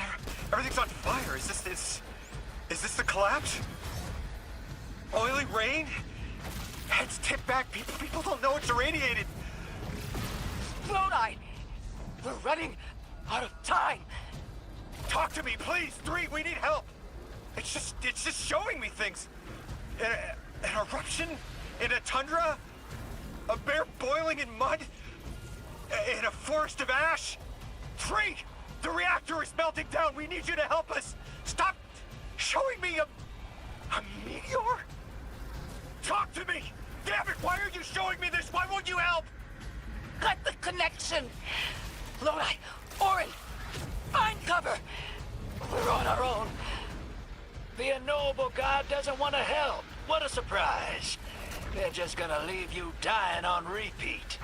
everything's on fire. Is this the collapse? Oily rain? Heads tipped back. People don't know it's irradiated. Lodi! We're running out of time. Talk to me, please. 3, we need help. It's just showing me things. An eruption in a tundra, a bear boiling in mud, in a forest of ash. 3, the reactor is melting down. We need you to help us. Stop showing me a meteor. Talk to me. Damn it! Why are you showing me this? Why won't you help? Cut the connection! Lodi! Orin! Find cover! We're on our own. The unknowable god doesn't want to help. What a surprise. They're just gonna leave you dying on repeat.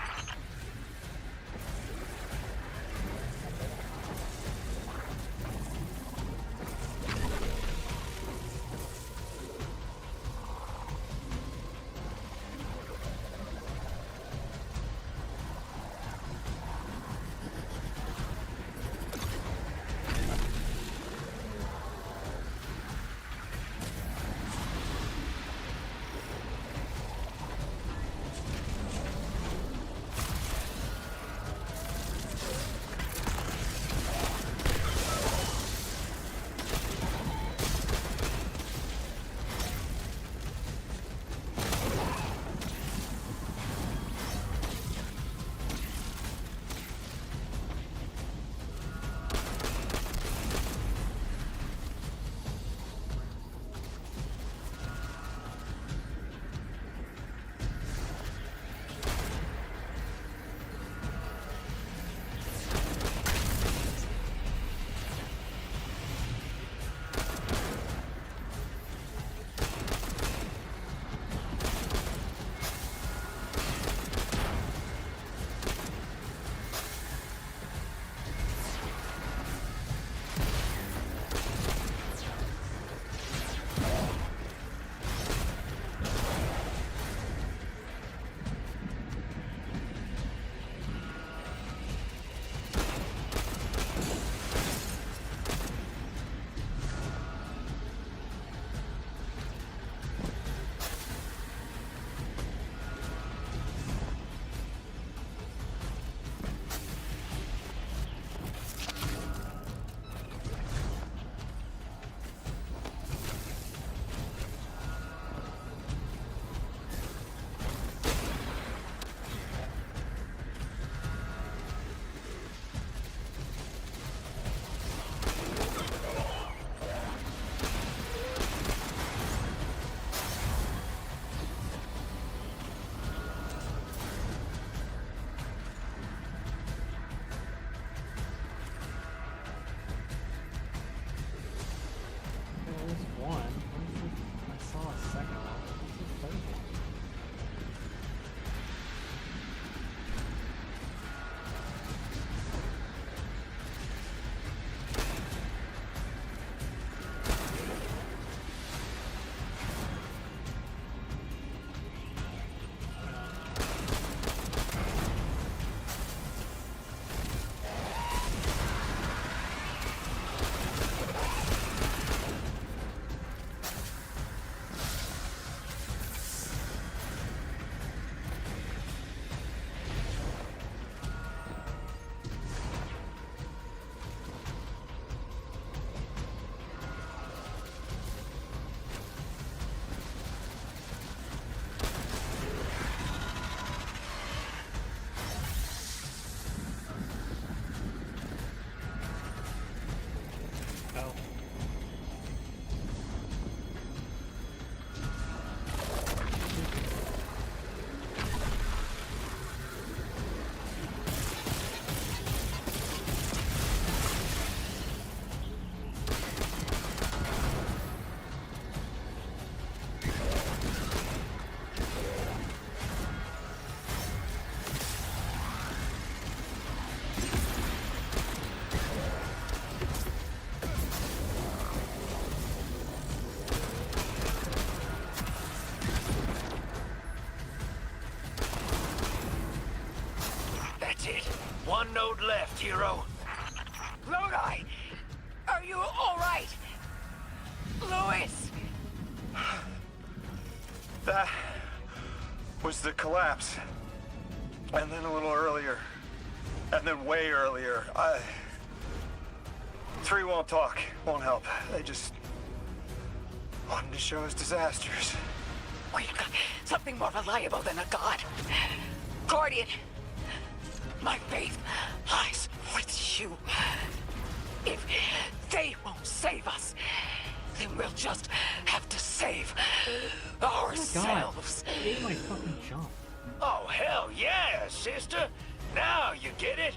one node left, hero. Lodi! Are you alright? Louis! That was the collapse. And then a little earlier. And then way earlier. 3 won't talk, won't help. They just wanted to show us disasters. We've got something more reliable than a god. Guardian, my faith lies with you. If they won't save us, then we'll just have to save ourselves. Ate my fucking jump. Oh, hell yeah, sister. Now you get it.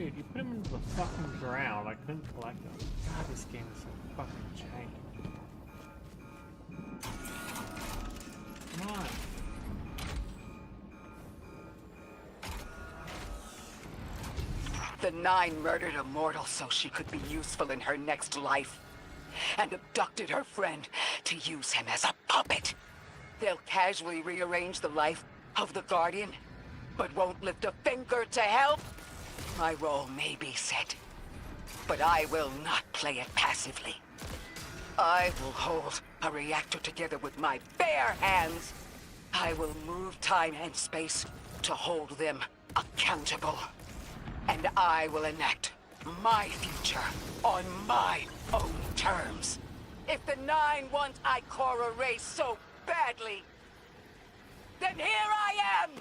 Dude, you put him into the fucking ground. I couldn't collect him. God, this game is so fucking janky. Come on. The Nine murdered a mortal so she could be useful in her next life, and abducted her friend to use him as a puppet. They'll casually rearrange the life of the Guardian, but won't lift a finger to help. My role may be set, but I will not play it passively. I will hold a reactor together with my bare hands. I will move time and space to hold them accountable. And I will enact my future on my own terms. If the Nine want Ikora race so badly, then here I am!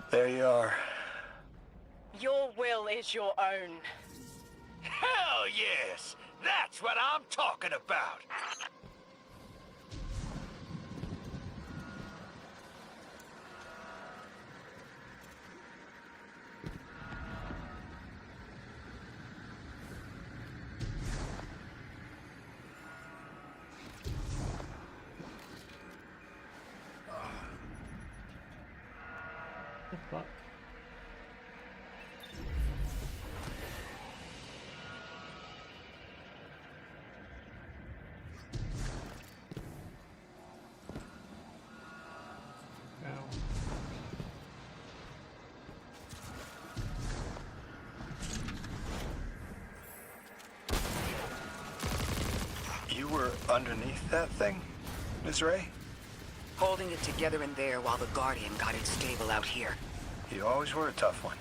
There you are. Your will is your own. Hell yes! That's what I'm talking about! The fuck? Ow. You were underneath that thing, Ms. Ray? Holding it together in there while the Guardian got it stable out here. You always were a tough one.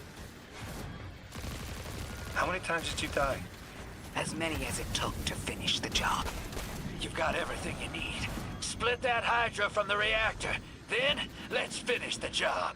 How many times did you die? As many as it took to finish the job. You've got everything you need. Split that Hydra from the reactor. Then, let's finish the job.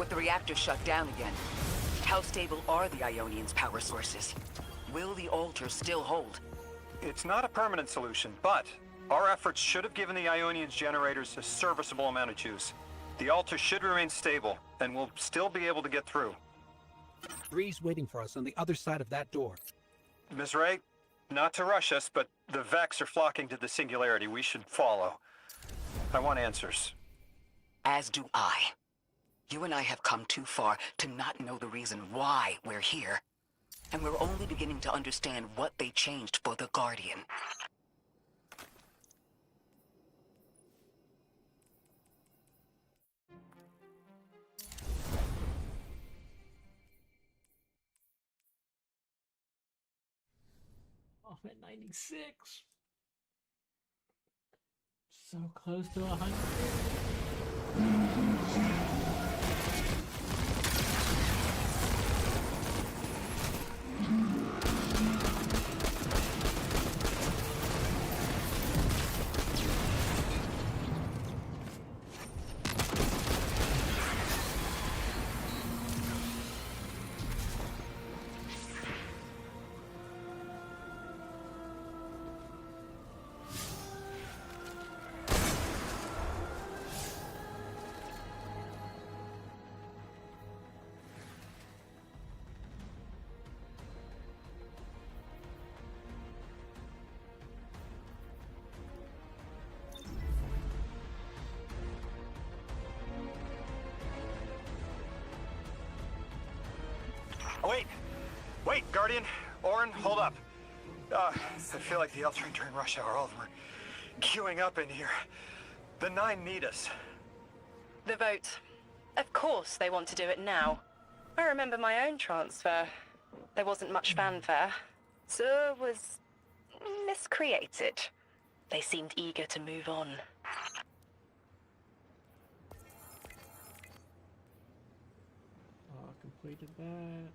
With the reactor shut down again, how stable are the Ionians' power sources? Will the altar still hold? It's not a permanent solution, but our efforts should have given the Ionians generators a serviceable amount of juice. The altar should remain stable, and we'll still be able to get through. 3's waiting for us on the other side of that door. Ms. Ray, not to rush us, but the Vex are flocking to the Singularity. We should follow. I want answers. As do I. You and I have come too far to not know the reason why we're here. And we're only beginning to understand what they changed for the Guardian. Oh, I'm at 96. So close to 100. Wait! Wait, Guardian! Orin, hold up. I feel like the Eltern during rush hour. All of them are queuing up in here. The 9 need us. The vote. Of course they want to do it now. I remember my own transfer. There wasn't much fanfare. So was miscreated. They seemed eager to move on. Completed that.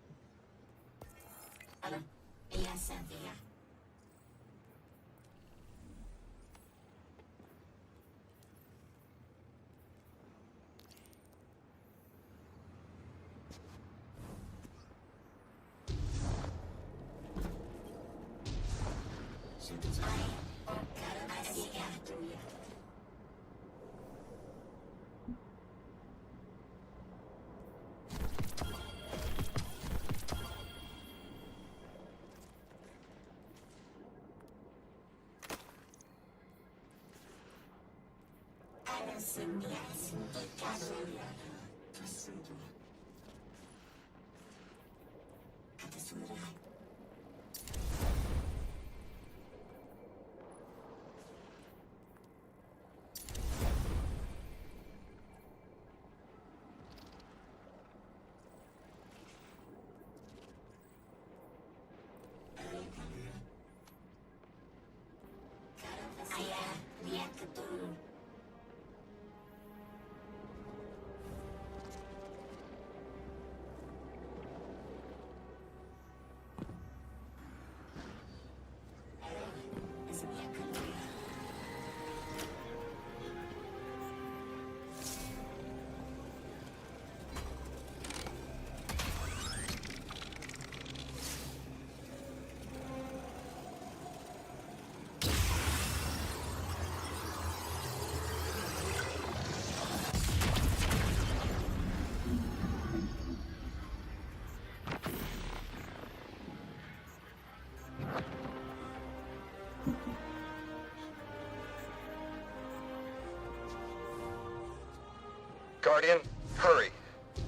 Guardian, hurry.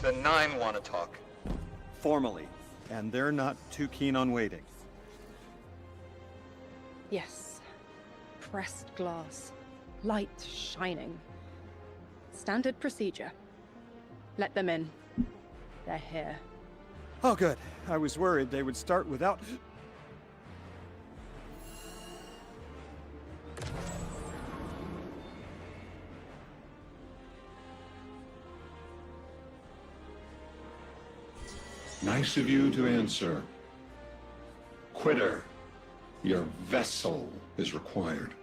The 9 want to talk. Formally, and they're not too keen on waiting. Yes. Pressed glass. Light shining. Standard procedure. Let them in. They're here. Oh, good. I was worried they would start without... Nice of you to answer. Quitter, your vessel is required.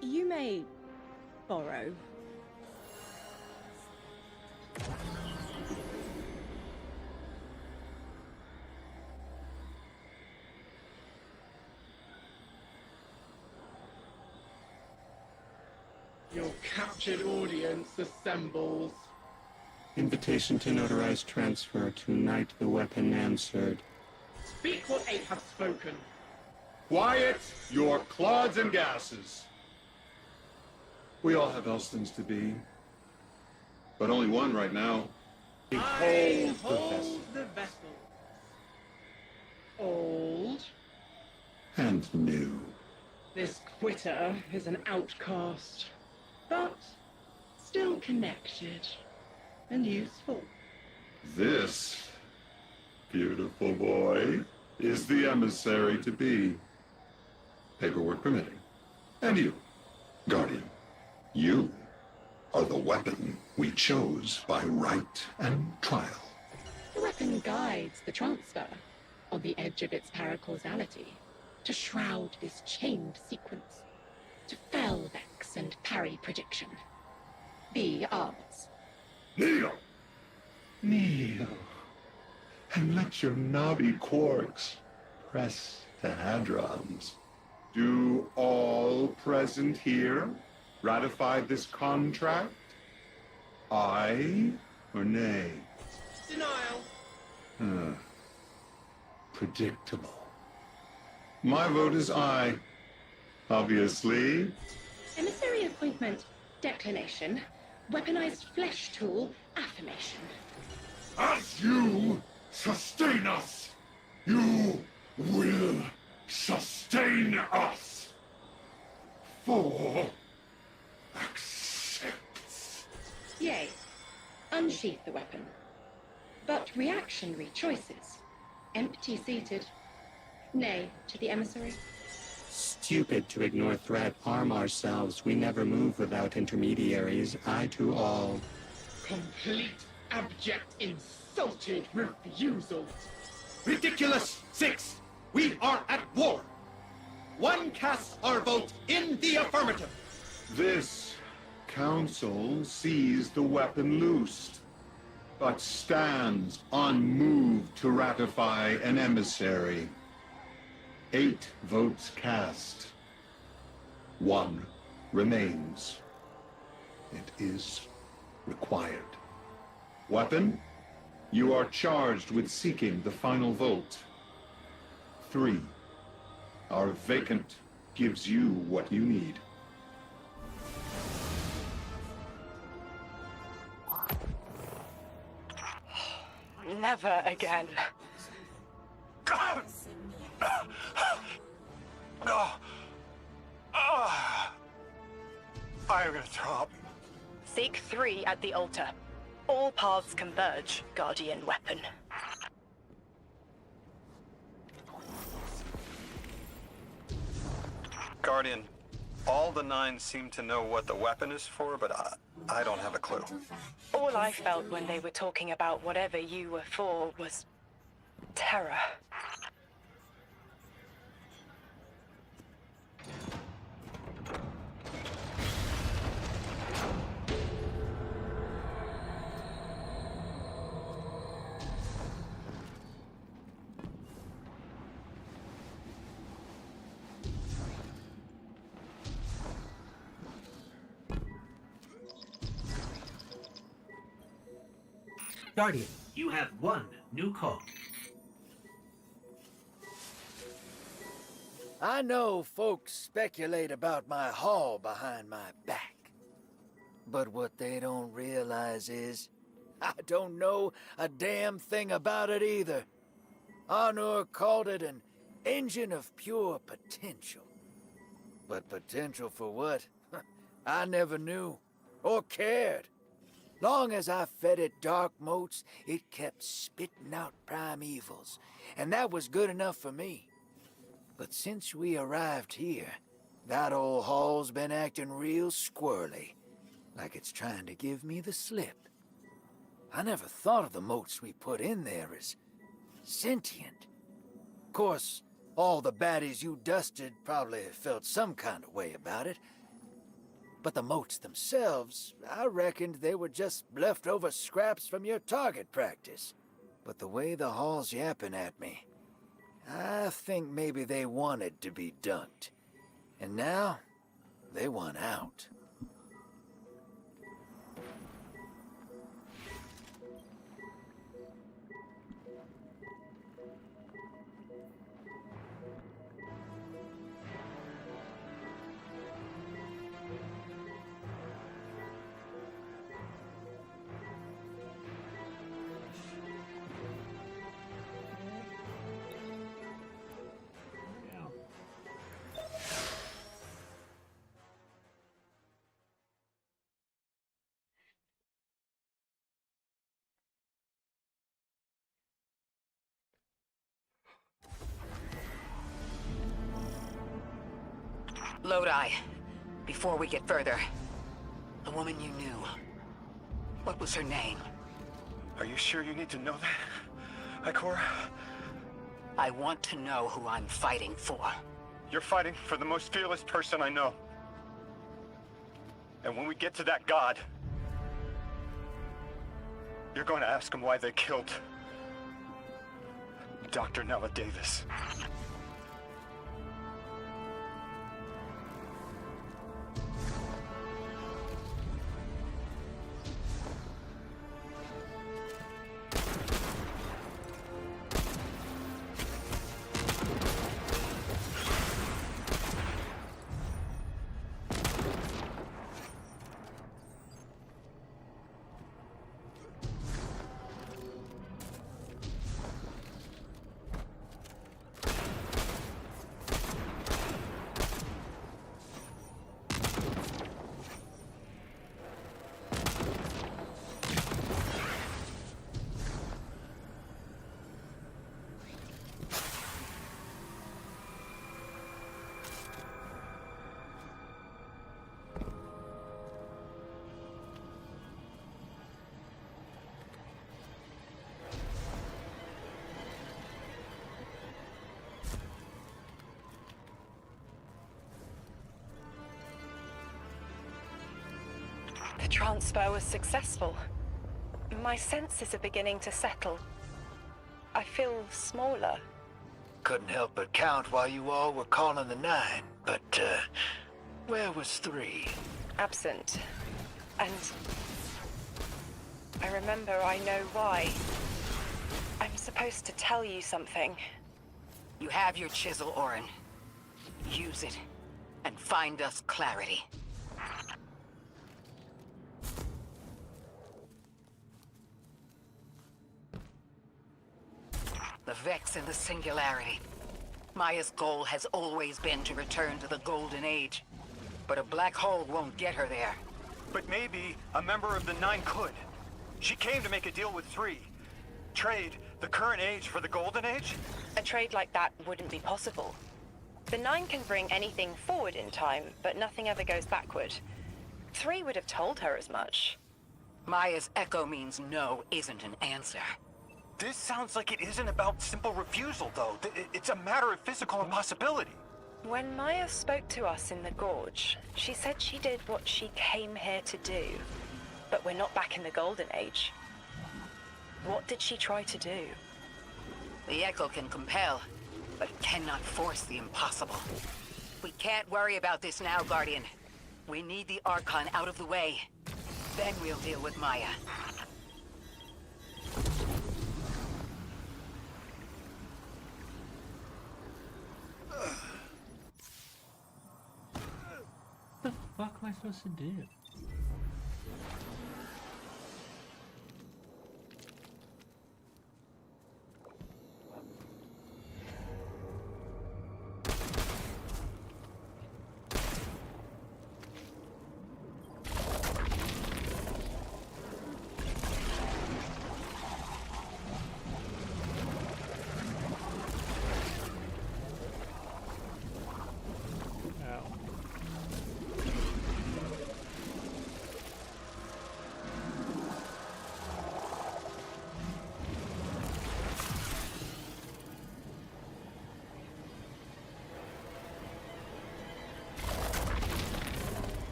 You may borrow. captured audience assembles. Invitation to notarize transfer. Tonight the weapon answered. Speak what eight have spoken. Quiet your clods and gases. We all have else things to be, but only one right now. I hold the vessel. Old. And new. This quitter is an outcast, but still connected and useful. This beautiful boy is the emissary to be. Paperwork permitting. And you, Guardian, you are the weapon we chose by right and trial. The weapon guides the transfer on the edge of its paracausality to shroud this chained sequence, to fell Vex and parry prediction. Be ours. Kneel! Kneel. And let your knobby quarks press the hadrons. Do all present here ratify this contract? Aye or nay? Denial. Predictable. My vote is aye. Obviously. Emissary appointment, declination. Weaponized flesh tool, affirmation. As you sustain us, you will sustain us. For accepts. Yea. Unsheath the weapon. But reactionary choices. Empty-seated. Nay to the emissary. Stupid to ignore threat. Arm ourselves. We never move without intermediaries. Eye to all. Complete, abject, insulted refusal. Ridiculous! 6! We are at war! One casts our vote in the affirmative! This council sees the weapon loosed, but stands unmoved to ratify an emissary. 8 votes cast. 1 remains. It is required. Weapon, you are charged with seeking the final vote. 3. Our vacant gives you what you need. Never again. I'm gonna throw up. Seek 3 at the altar. All paths converge, Guardian weapon. Guardian, all the 9 seem to know what the weapon is for, but I don't have a clue. All I felt when they were talking about whatever you were for was terror. Guardian, you have 1 new call. I know folks speculate about my haul behind my back. But what they don't realize is, I don't know a damn thing about it either. Arnor called it an engine of pure potential. But potential for what? I never knew, or cared. Long as I fed it dark motes, it kept spitting out primevals, and that was good enough for me. But since we arrived here, that old hall's been acting real squirrely, like it's trying to give me the slip. I never thought of the motes we put in there as sentient. Of course, all the baddies you dusted probably felt some kind of way about it. But the motes themselves, I reckoned they were just leftover scraps from your target practice. But the way the hall's yapping at me, I think maybe they wanted to be dunked. And now, they want out. Lodi, before we get further, the woman you knew, what was her name? Are you sure you need to know that, Ikora? I want to know who I'm fighting for. You're fighting for the most fearless person I know. And when we get to that god, you're going to ask him why they killed Dr. Nella Davis. The transfer was successful. My senses are beginning to settle. I feel smaller. Couldn't help but count while you all were calling the 9, but, where was 3? Absent. And I remember I know why. I'm supposed to tell you something. You have your chisel, Orin. Use it, and find us clarity. The Vex and the Singularity. Maya's goal has always been to return to the Golden Age. But a black hole won't get her there. But maybe a member of the 9 could. She came to make a deal with 3. Trade the current age for the Golden Age? A trade like that wouldn't be possible. The 9 can bring anything forward in time, but nothing ever goes backward. 3 would have told her as much. Maya's echo means no isn't an answer. This sounds like it isn't about simple refusal, though. It's a matter of physical impossibility. When Maya spoke to us in the Gorge, she said she did what she came here to do. But we're not back in the Golden Age. What did she try to do? The echo can compel, but it cannot force the impossible. We can't worry about this now, Guardian. We need the Archon out of the way. Then we'll deal with Maya. What the fuck am I supposed to do?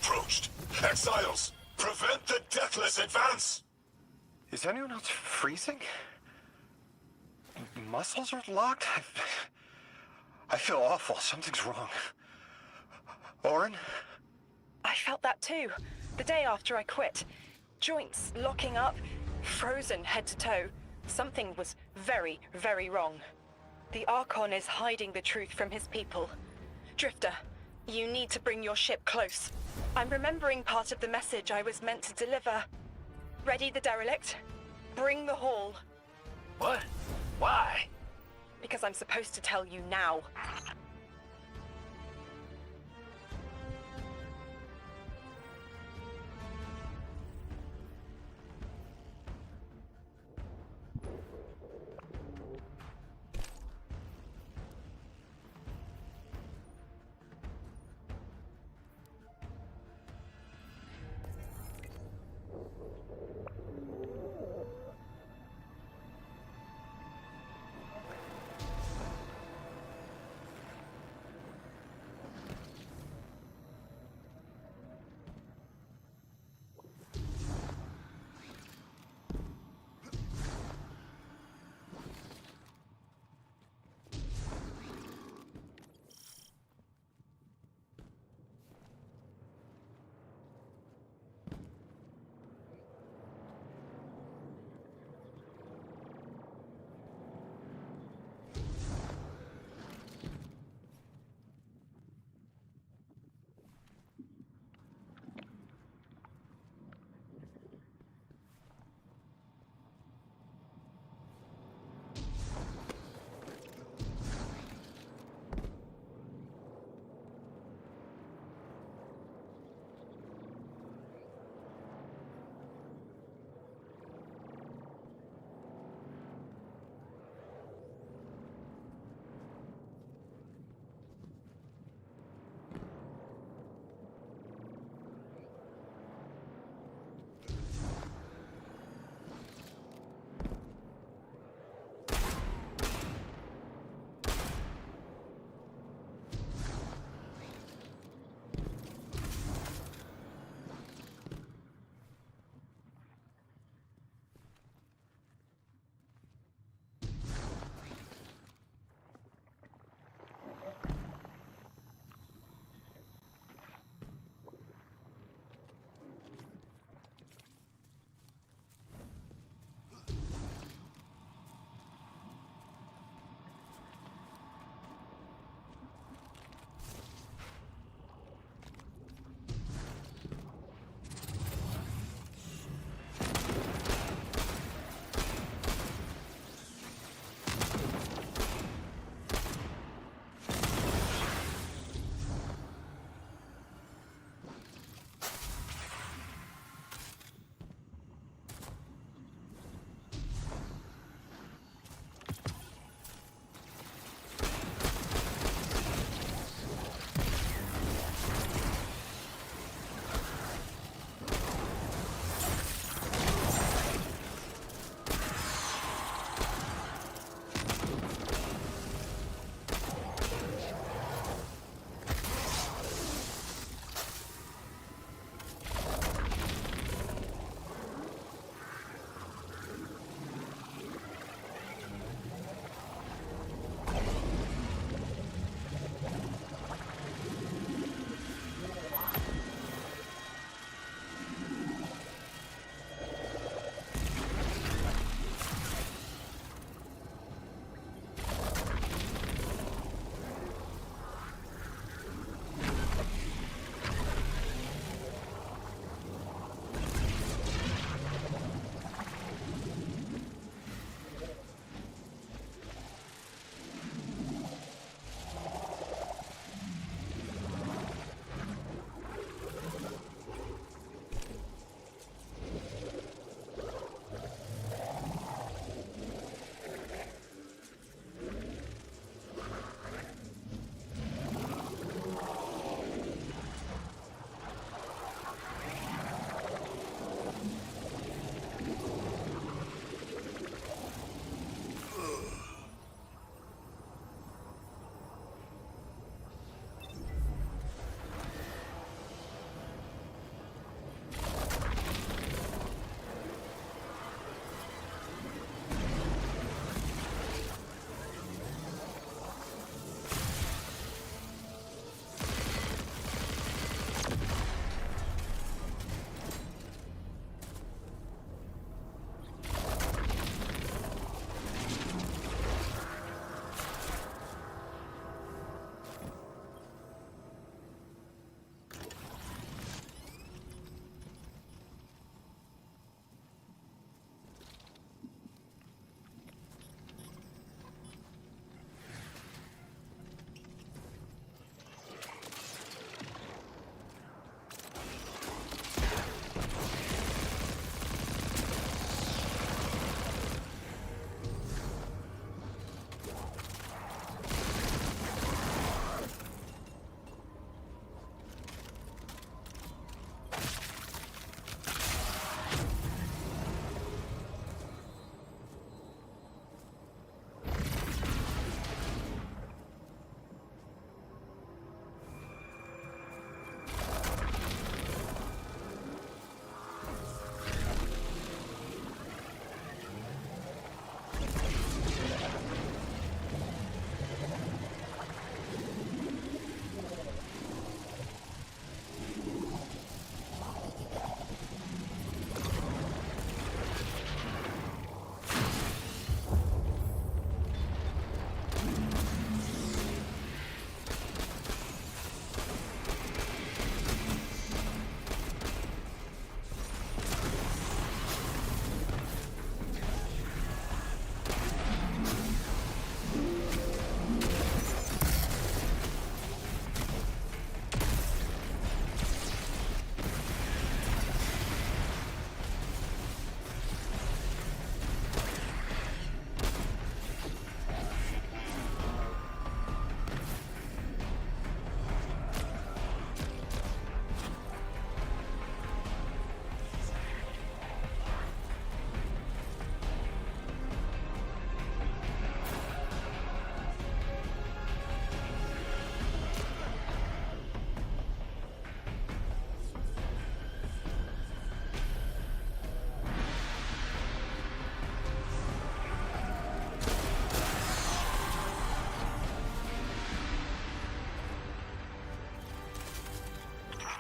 approached. Exiles, prevent the deathless advance! Is anyone else freezing? Muscles are locked? I feel awful. Something's wrong. Orin? I felt that too. The day after I quit. Joints locking up, frozen head to toe. Something was very, very wrong. The Archon is hiding the truth from his people. Drifter, you need to bring your ship close. I'm remembering part of the message I was meant to deliver. Ready the derelict? Bring the haul. What? Why? Because I'm supposed to tell you now.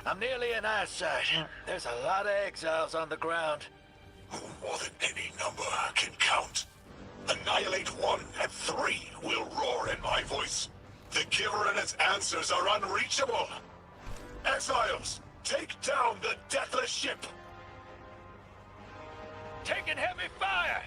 I'm nearly in eyesight. There's a lot of exiles on the ground. More than any number can count. Annihilate 1 and 3 will roar in my voice. The Giver and his answers are unreachable. Exiles, take down the Deathless ship. Taking heavy fire!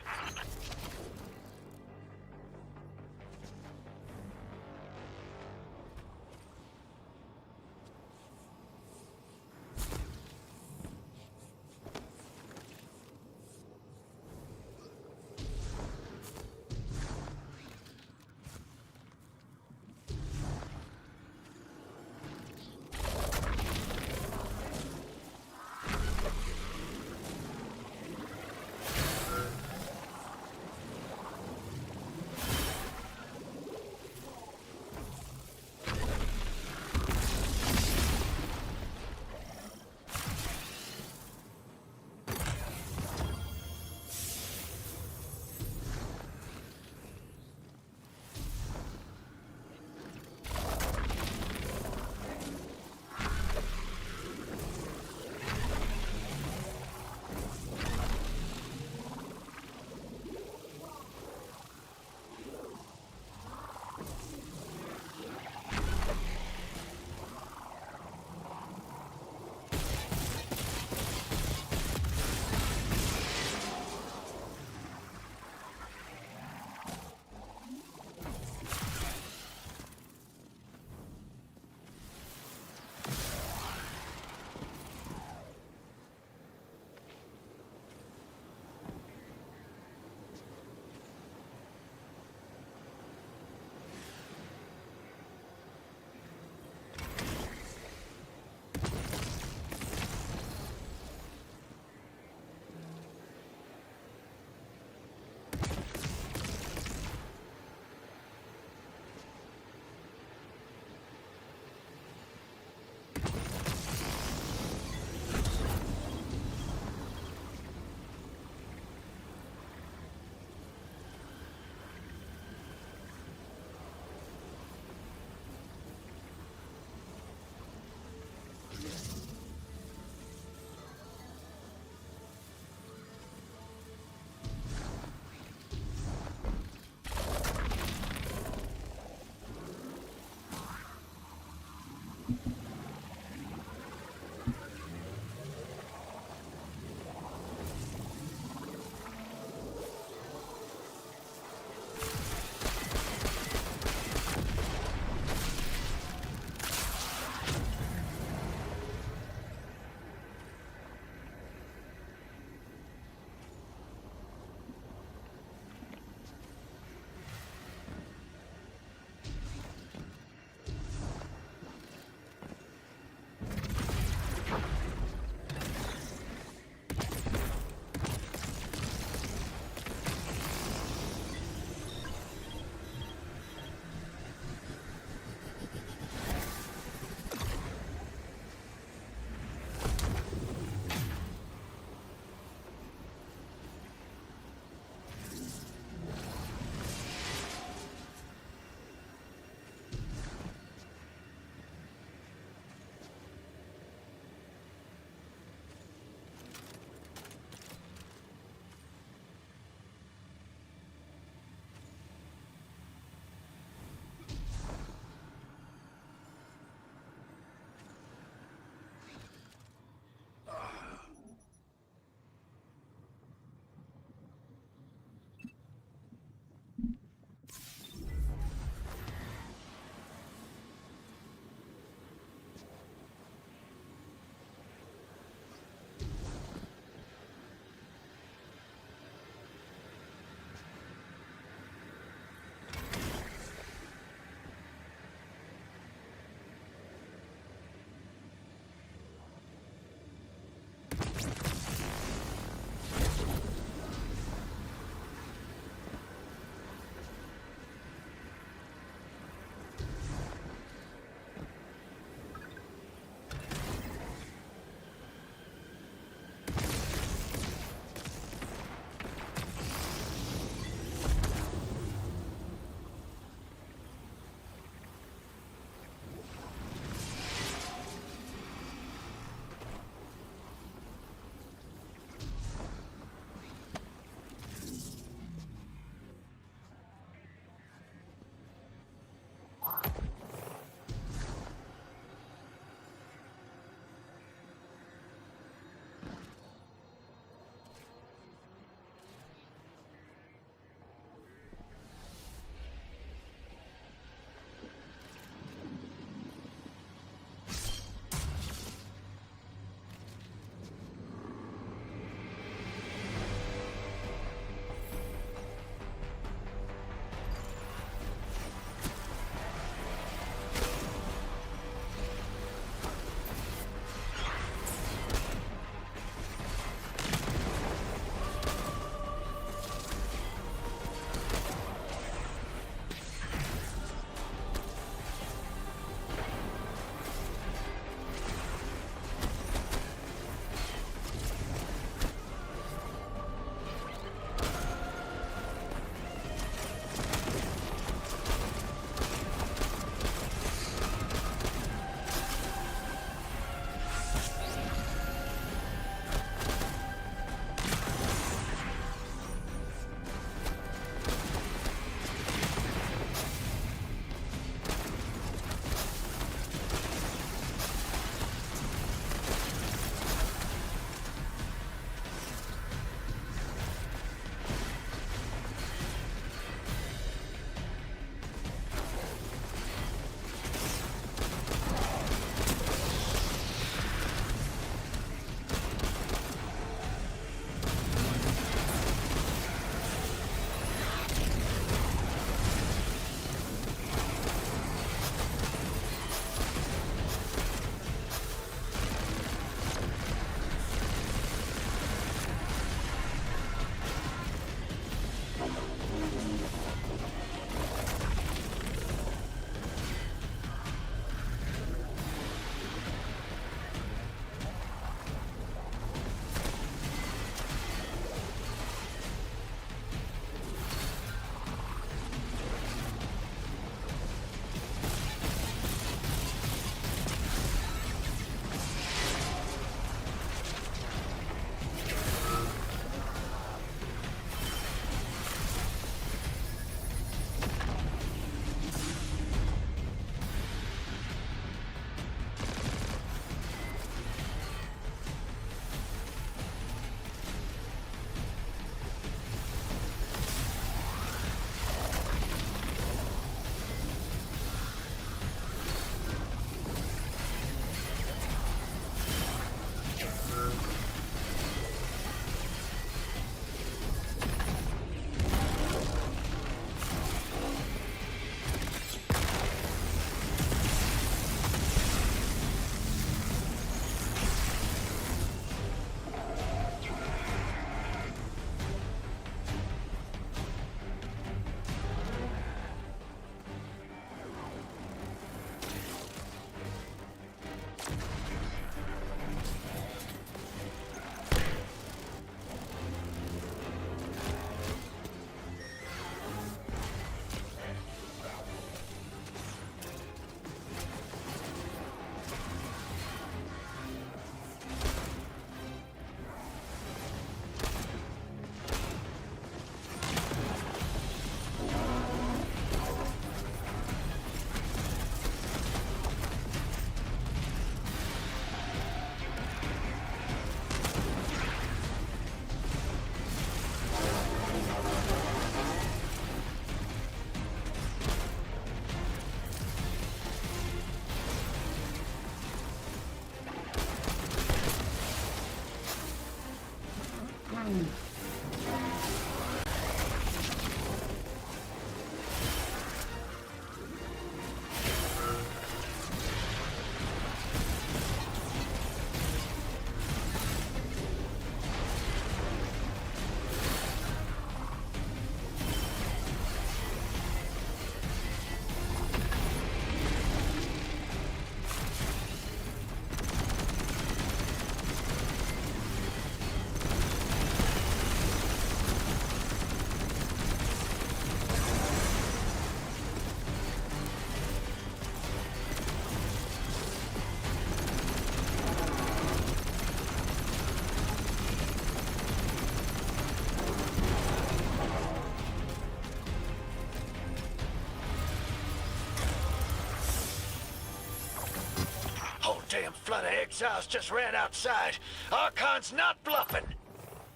damn flood of exiles just ran outside. Archon's not bluffing.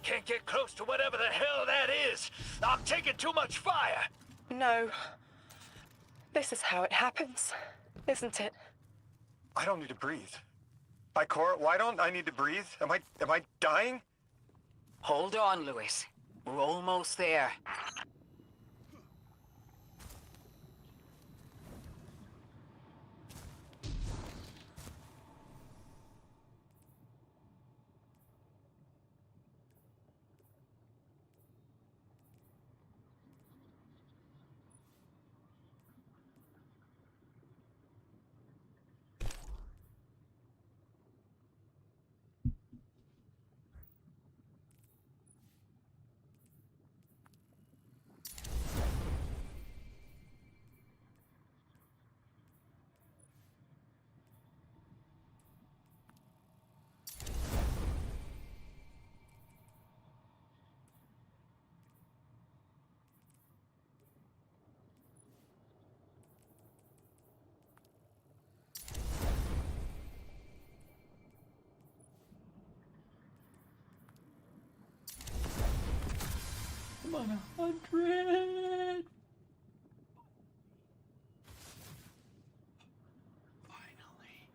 Can't get close to whatever the hell that is. I'm taking too much fire. No. This is how it happens, isn't it? I don't need to breathe. Ikora, why don't I need to breathe? Am I dying? Hold on, Lewis. We're almost there. I'm on 100. Finally.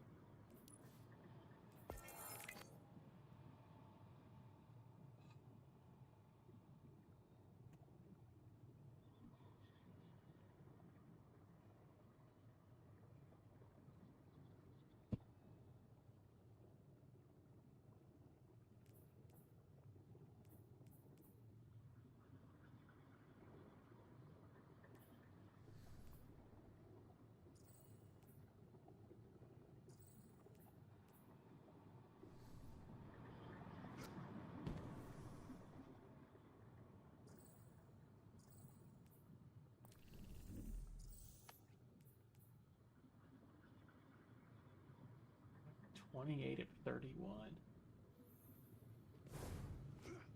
(28 of 31).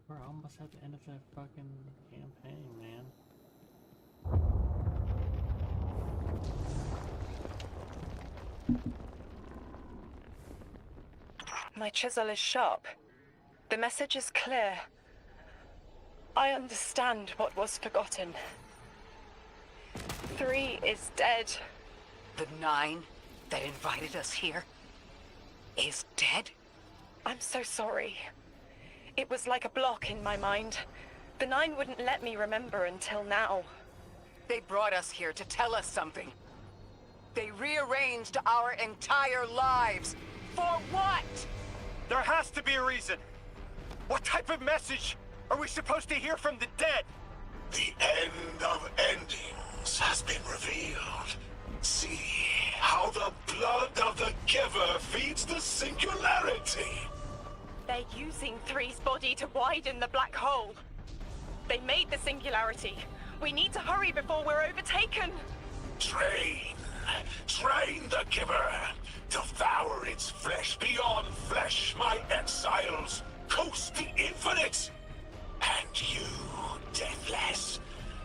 We're almost at the end of that fucking campaign, man. My chisel is sharp. The message is clear. I understand what was forgotten. 3 is dead. The 9 that invited us here is dead? I'm so sorry. It was like a block in my mind. The 9 wouldn't let me remember until now. They brought us here to tell us something. They rearranged our entire lives. For what? There has to be a reason. What type of message are we supposed to hear from the dead? The end of endings has been revealed. See how the blood of the giver feeds the singularity. They're using 3's body to widen the black hole. They made the singularity. We need to hurry before we're overtaken. Train the giver. Devour its flesh beyond flesh, my exiles. Coast the infinite. And you, Deathless,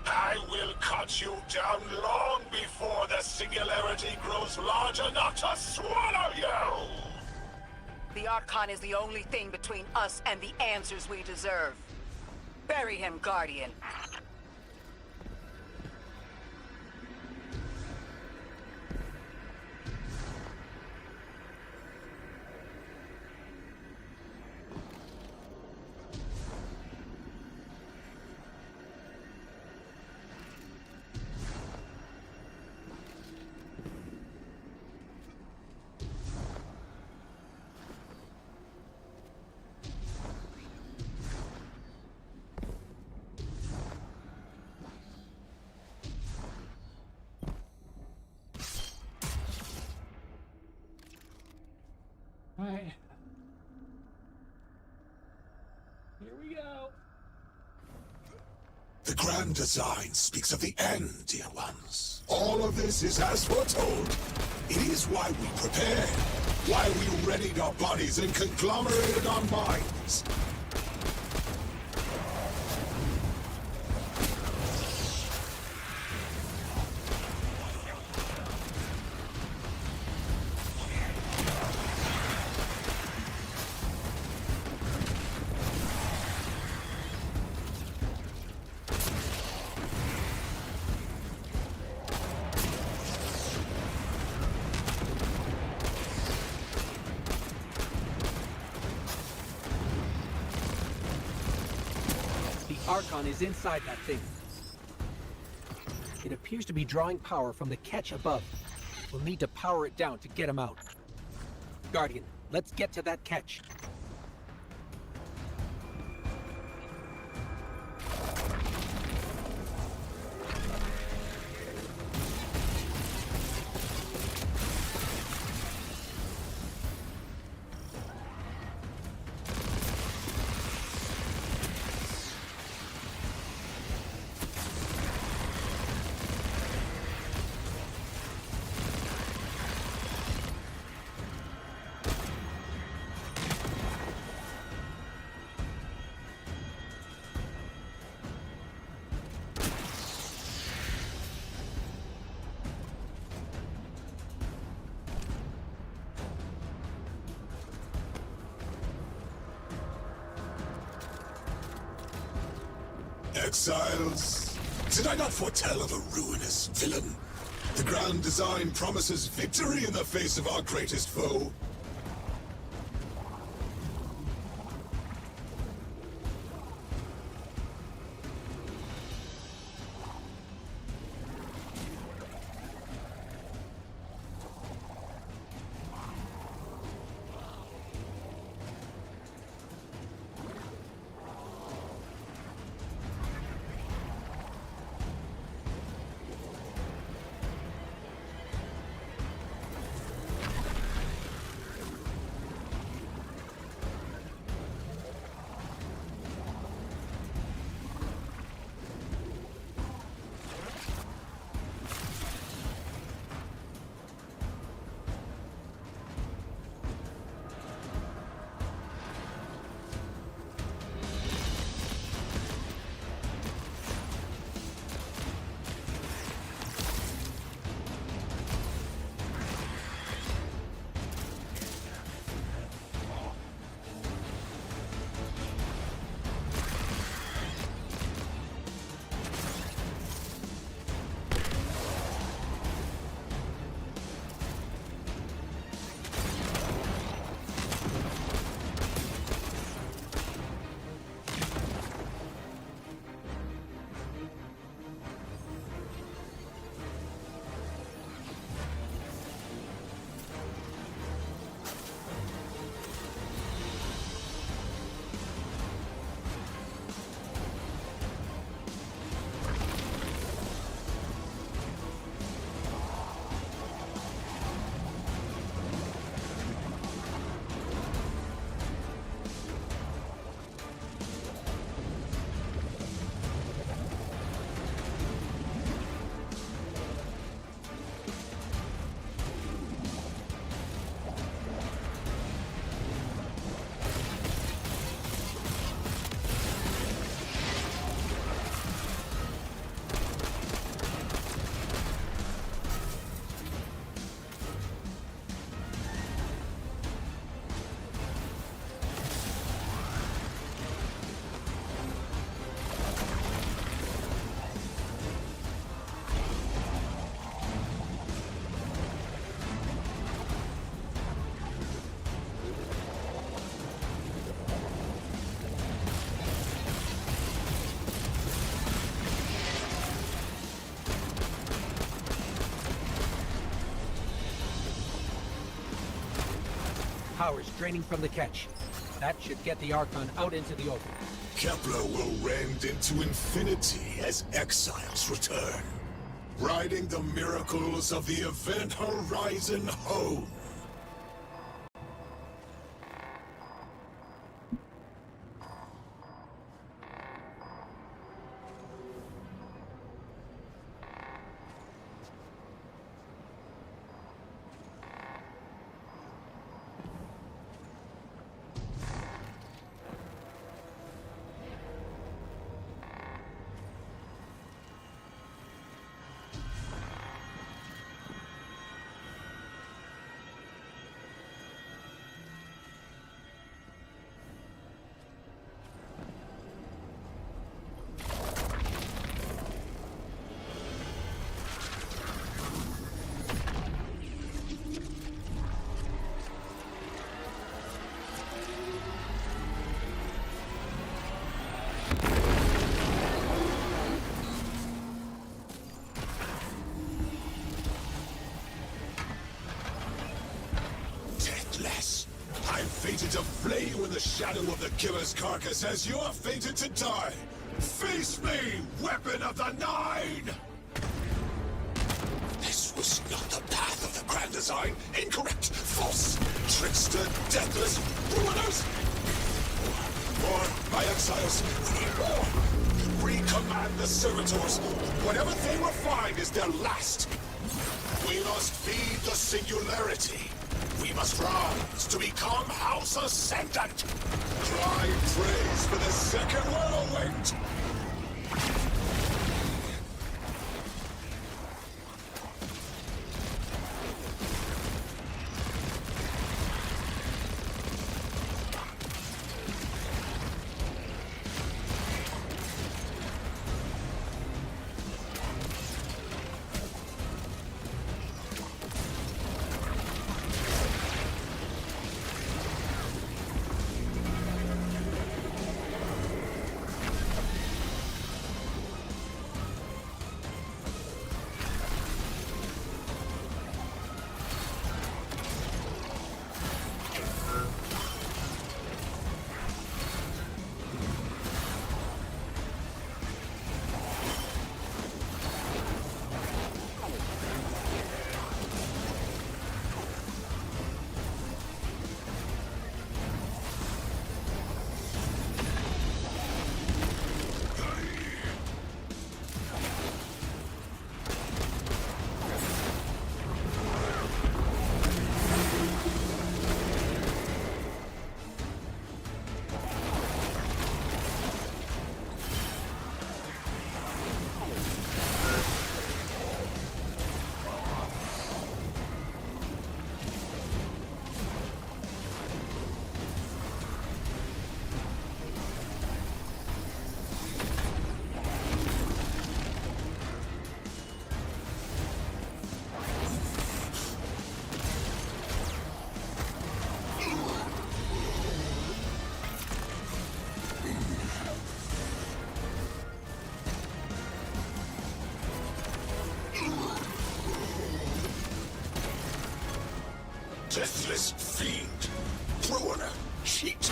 I will cut you down long before the singularity grows large enough to swallow you! The Archon is the only thing between us and the answers we deserve. Bury him, Guardian. Alright. Here we go. The grand design speaks of the end, dear ones. All of this is as foretold. It is why we prepared, why we readied our bodies and conglomerated our minds. Archon is inside that thing. It appears to be drawing power from the catch above. We'll need to power it down to get him out. Guardian, let's get to that catch. Exiles, did I not foretell of a ruinous villain? The grand design promises victory in the face of our greatest foe. Power's draining from the catch. That should get the Archon out into the open. Kepler will rend into infinity as exiles return, riding the miracles of the Event Horizon home. fated to flay you in the shadow of the killer's carcass as you are fated to die. Face me, weapon of the Nine! This was not the path of the Grand Design. Incorrect, false, trickster, deathless, ruiners! More, my exiles, we need more! Recommand the servitors. Whatever they refine is their last. We must feed the singularity. We must rise to become House Ascendant. Cry praise for the second whirlwind. Deathless fiend, ruiner, cheat.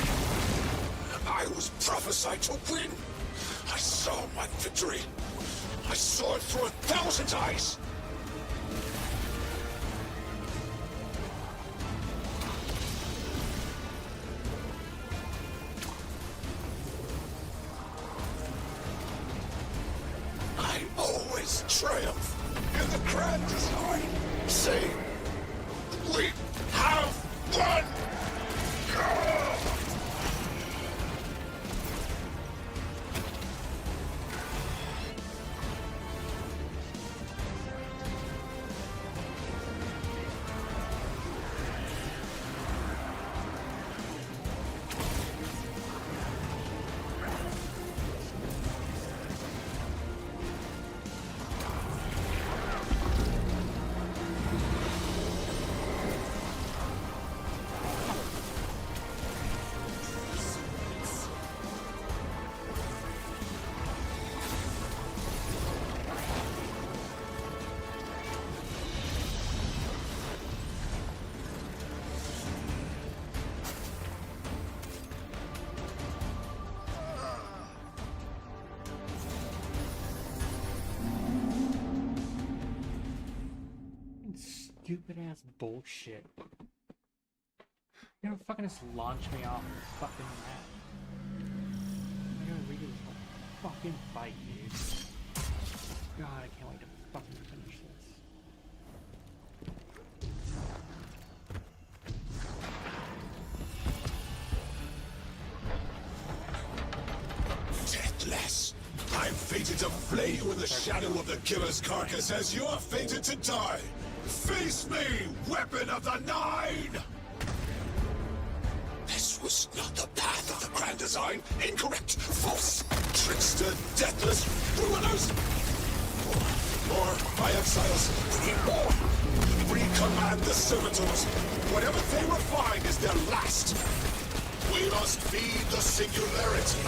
I was prophesied to win. I saw my victory. I saw it through 1,000 eyes. I always triumph in the Grand Design. Say, we have won! Stupid ass bullshit. You ever fucking just launch me off the fucking map? I'm gonna read this whole fucking fight, dude. God, I can't wait to fucking finish this. Deathless! I'm fated to flay you in the shadow of the killer's carcass as you are fated to die! Face me, weapon of the Nine! This was not the path of the Grand Design. Incorrect, false, trickster, deathless, ruiners! More, my exiles, we need more! Recommand the servitors. Whatever they refine is their last. We must feed the singularity.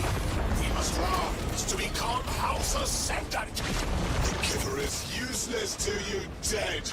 We must rise to become House Ascendant. The Giver is useless to you, dead.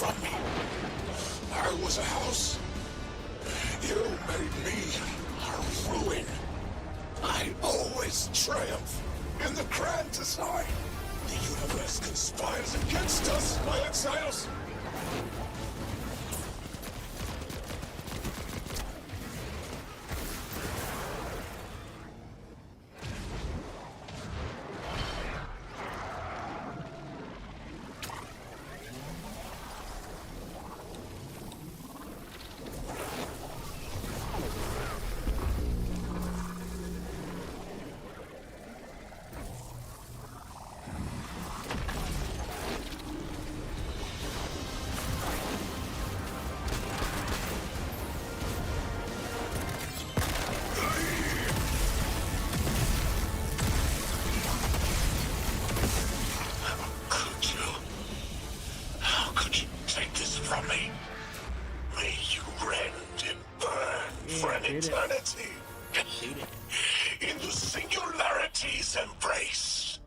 from me. I was a house. You made me a ruin. I always triumph in the grand design. The universe conspires against us, my exiles. Eternity in the singularity's embrace.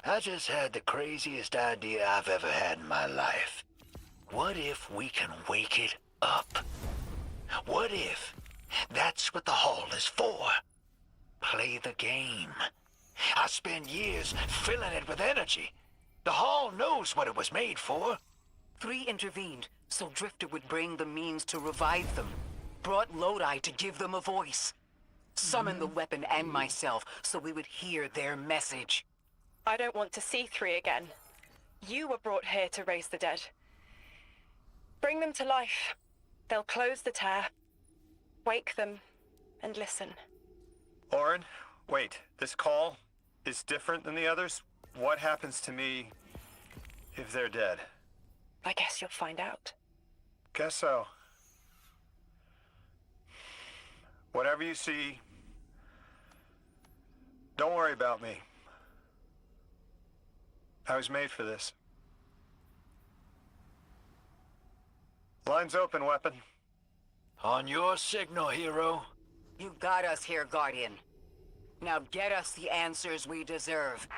I just had the craziest idea I've ever had in my life. What if we can wake it up? What if that's what the hall is for? Play the game. I spent years filling it with energy. The hall knows what it was made for. 3 intervened, so Drifter would bring the means to revive them. Brought Lodi to give them a voice. Summoned the weapon and myself, so we would hear their message. I don't want to see 3 again. You were brought here to raise the dead. Bring them to life. They'll close the tear. Wake them and listen. Orin, wait. This call is different than the others? What happens to me if they're dead? I guess you'll find out. Guess so. Whatever you see, don't worry about me. I was made for this. Line's open, weapon. On your signal, hero. You got us here, Guardian. Now get us the answers we deserve.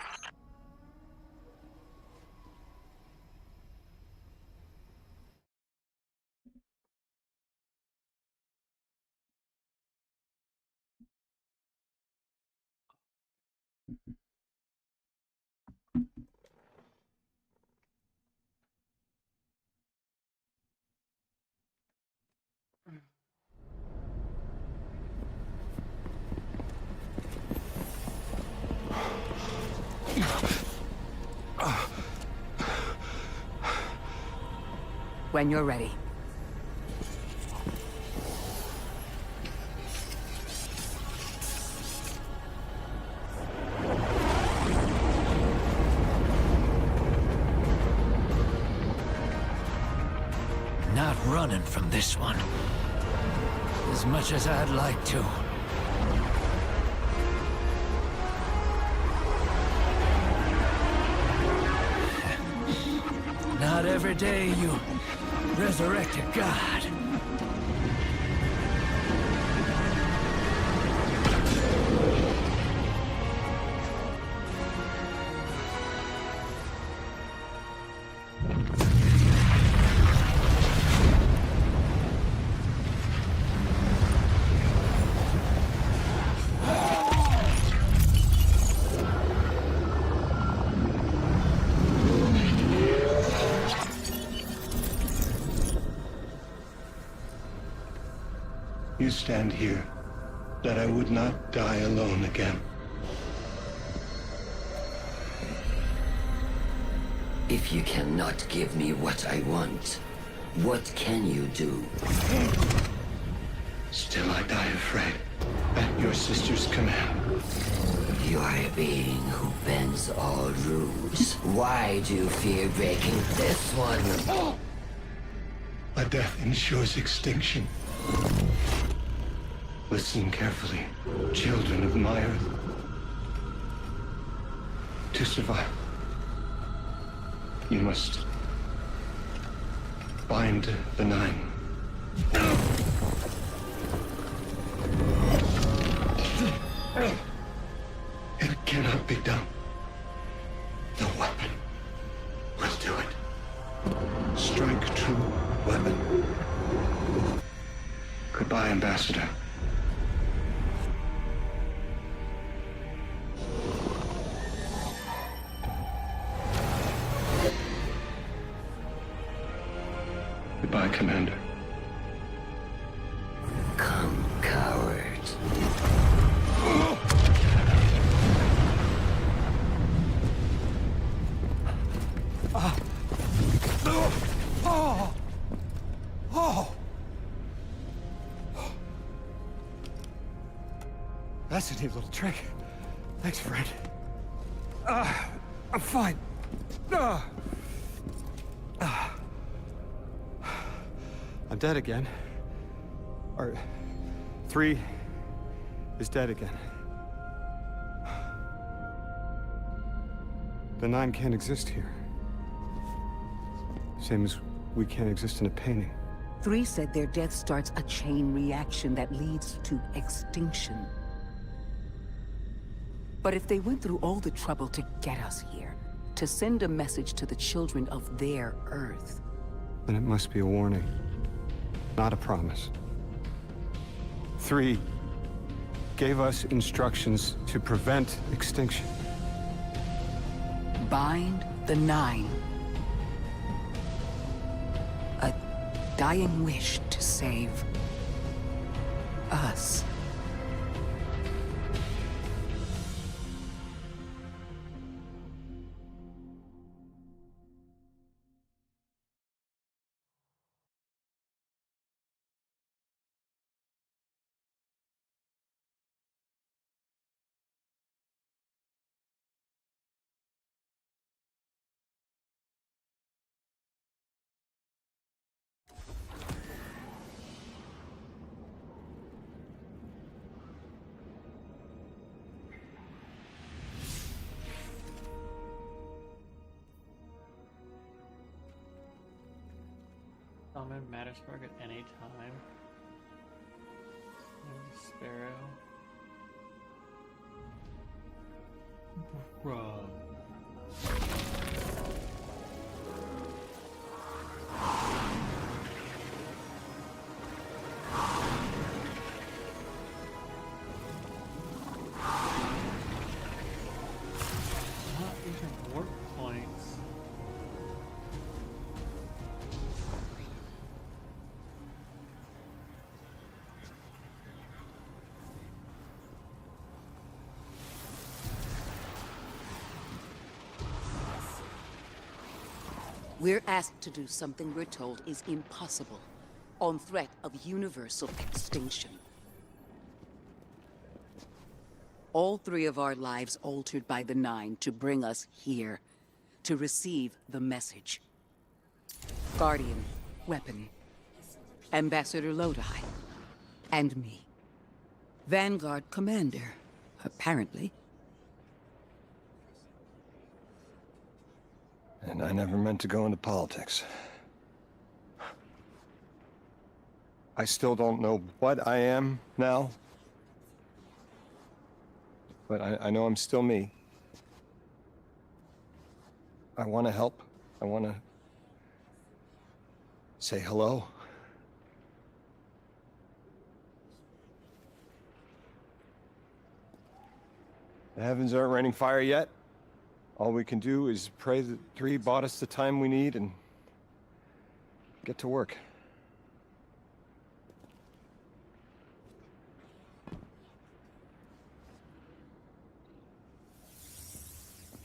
When you're ready. Not running from this one. As much as I'd like to. Not every day you resurrect a god. You stand here, that I would not die alone again. If you cannot give me what I want, what can you do? Still I die afraid, at your sister's command. You are a being who bends all rules. Why do you fear breaking this one? A death ensures extinction. Listen carefully, children of my earth. To survive, you must bind the Nine. Goodbye, Ambassador. Goodbye, Commander. Come, cowards. That's a neat little trick. Thanks, friend. I'm fine. I'm dead again. Or 3 is dead again. The 9 can't exist here. Same as we can't exist in a painting. 3 said their death starts a chain reaction that leads to extinction. But if they went through all the trouble to get us here, to send a message to the children of their Earth... Then it must be a warning, not a promise. 3 gave us instructions to prevent extinction. Bind the 9. A dying wish to save us. Summon Mattersburg at any time. Sparrow. Bruh. Not even warp points. We're asked to do something we're told is impossible, on threat of universal extinction. All 3 of our lives altered by the 9 to bring us here, to receive the message. Guardian, Weapon, Ambassador Lodi, and me. Vanguard Commander, apparently. And I never meant to go into politics. I still don't know what I am now. But I know I'm still me. I want to help. I want to say hello. The heavens aren't raining fire yet. All we can do is pray that 3 bought us the time we need and get to work.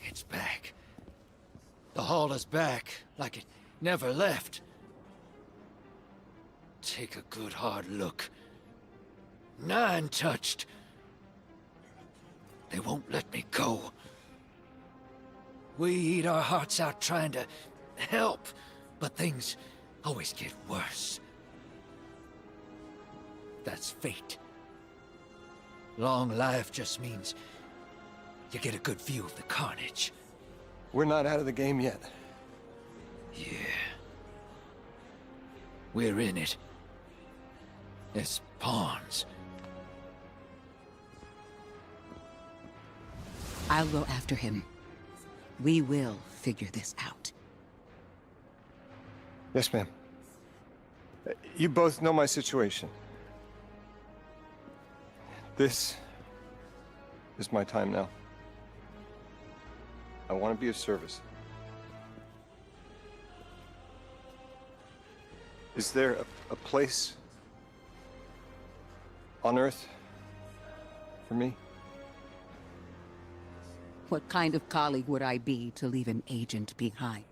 It's back. The Hall is back, like it never left. Take a good hard look. 9 touched. They won't let me go. We eat our hearts out trying to help, but things always get worse. That's fate. Long life just means you get a good view of the carnage. We're not out of the game yet. Yeah. We're in it. As pawns. I'll go after him. We will figure this out. Yes, ma'am. You both know my situation. This is my time now. I want to be of service. Is there a place on Earth for me? What kind of colleague would I be to leave an agent behind?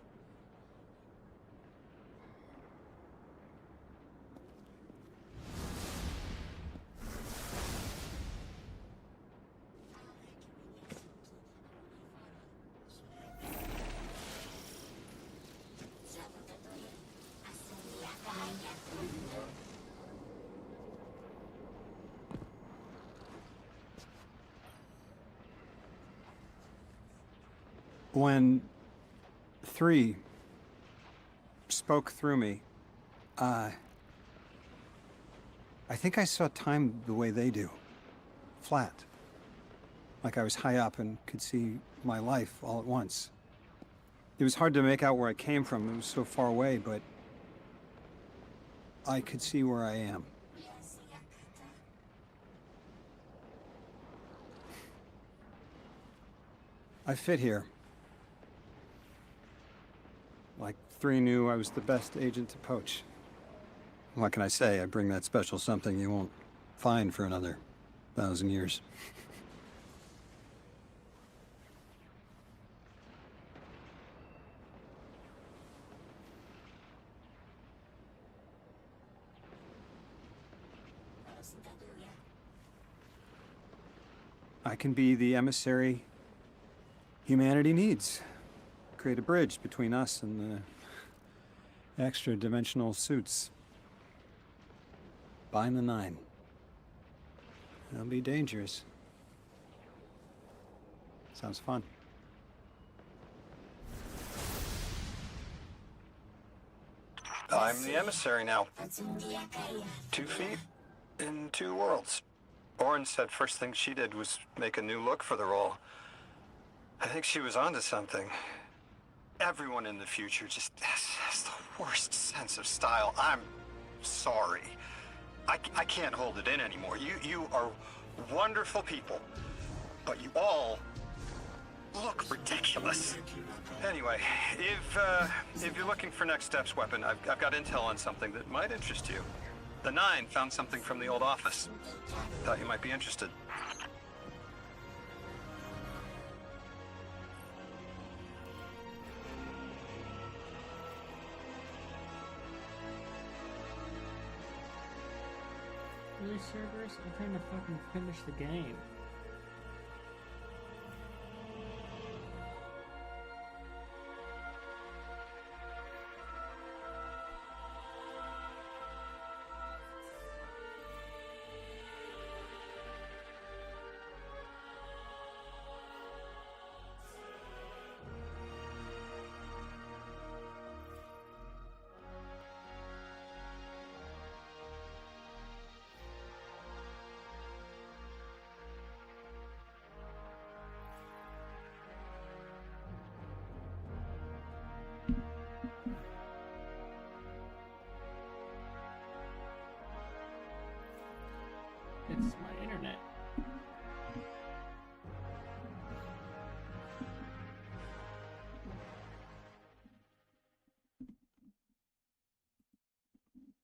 When 3 spoke through me, I think I saw time the way they do. Flat. Like I was high up and could see my life all at once. It was hard to make out where I came from. It was so far away, but I could see where I am. I fit here. Like 3 knew I was the best agent to poach. What can I say? I bring that special something you won't find for another 1,000 years. I can be the emissary humanity needs. Create a bridge between us and the extra-dimensional suits. Bind the 9. It'll be dangerous. Sounds fun. I'm the emissary now. 2 feet in 2 worlds. Orin said first thing she did was make a new look for the role. I think she was onto something. Everyone in the future just has the worst sense of style. I'm sorry. I can't hold it in anymore. You are wonderful people, but you all look ridiculous. Anyway, if you're looking for next steps, Weapon, I've got intel on something that might interest you. The 9 found something from the old office. Thought you might be interested. Really, Cerberus? I'm trying to fucking finish the game. It's my internet.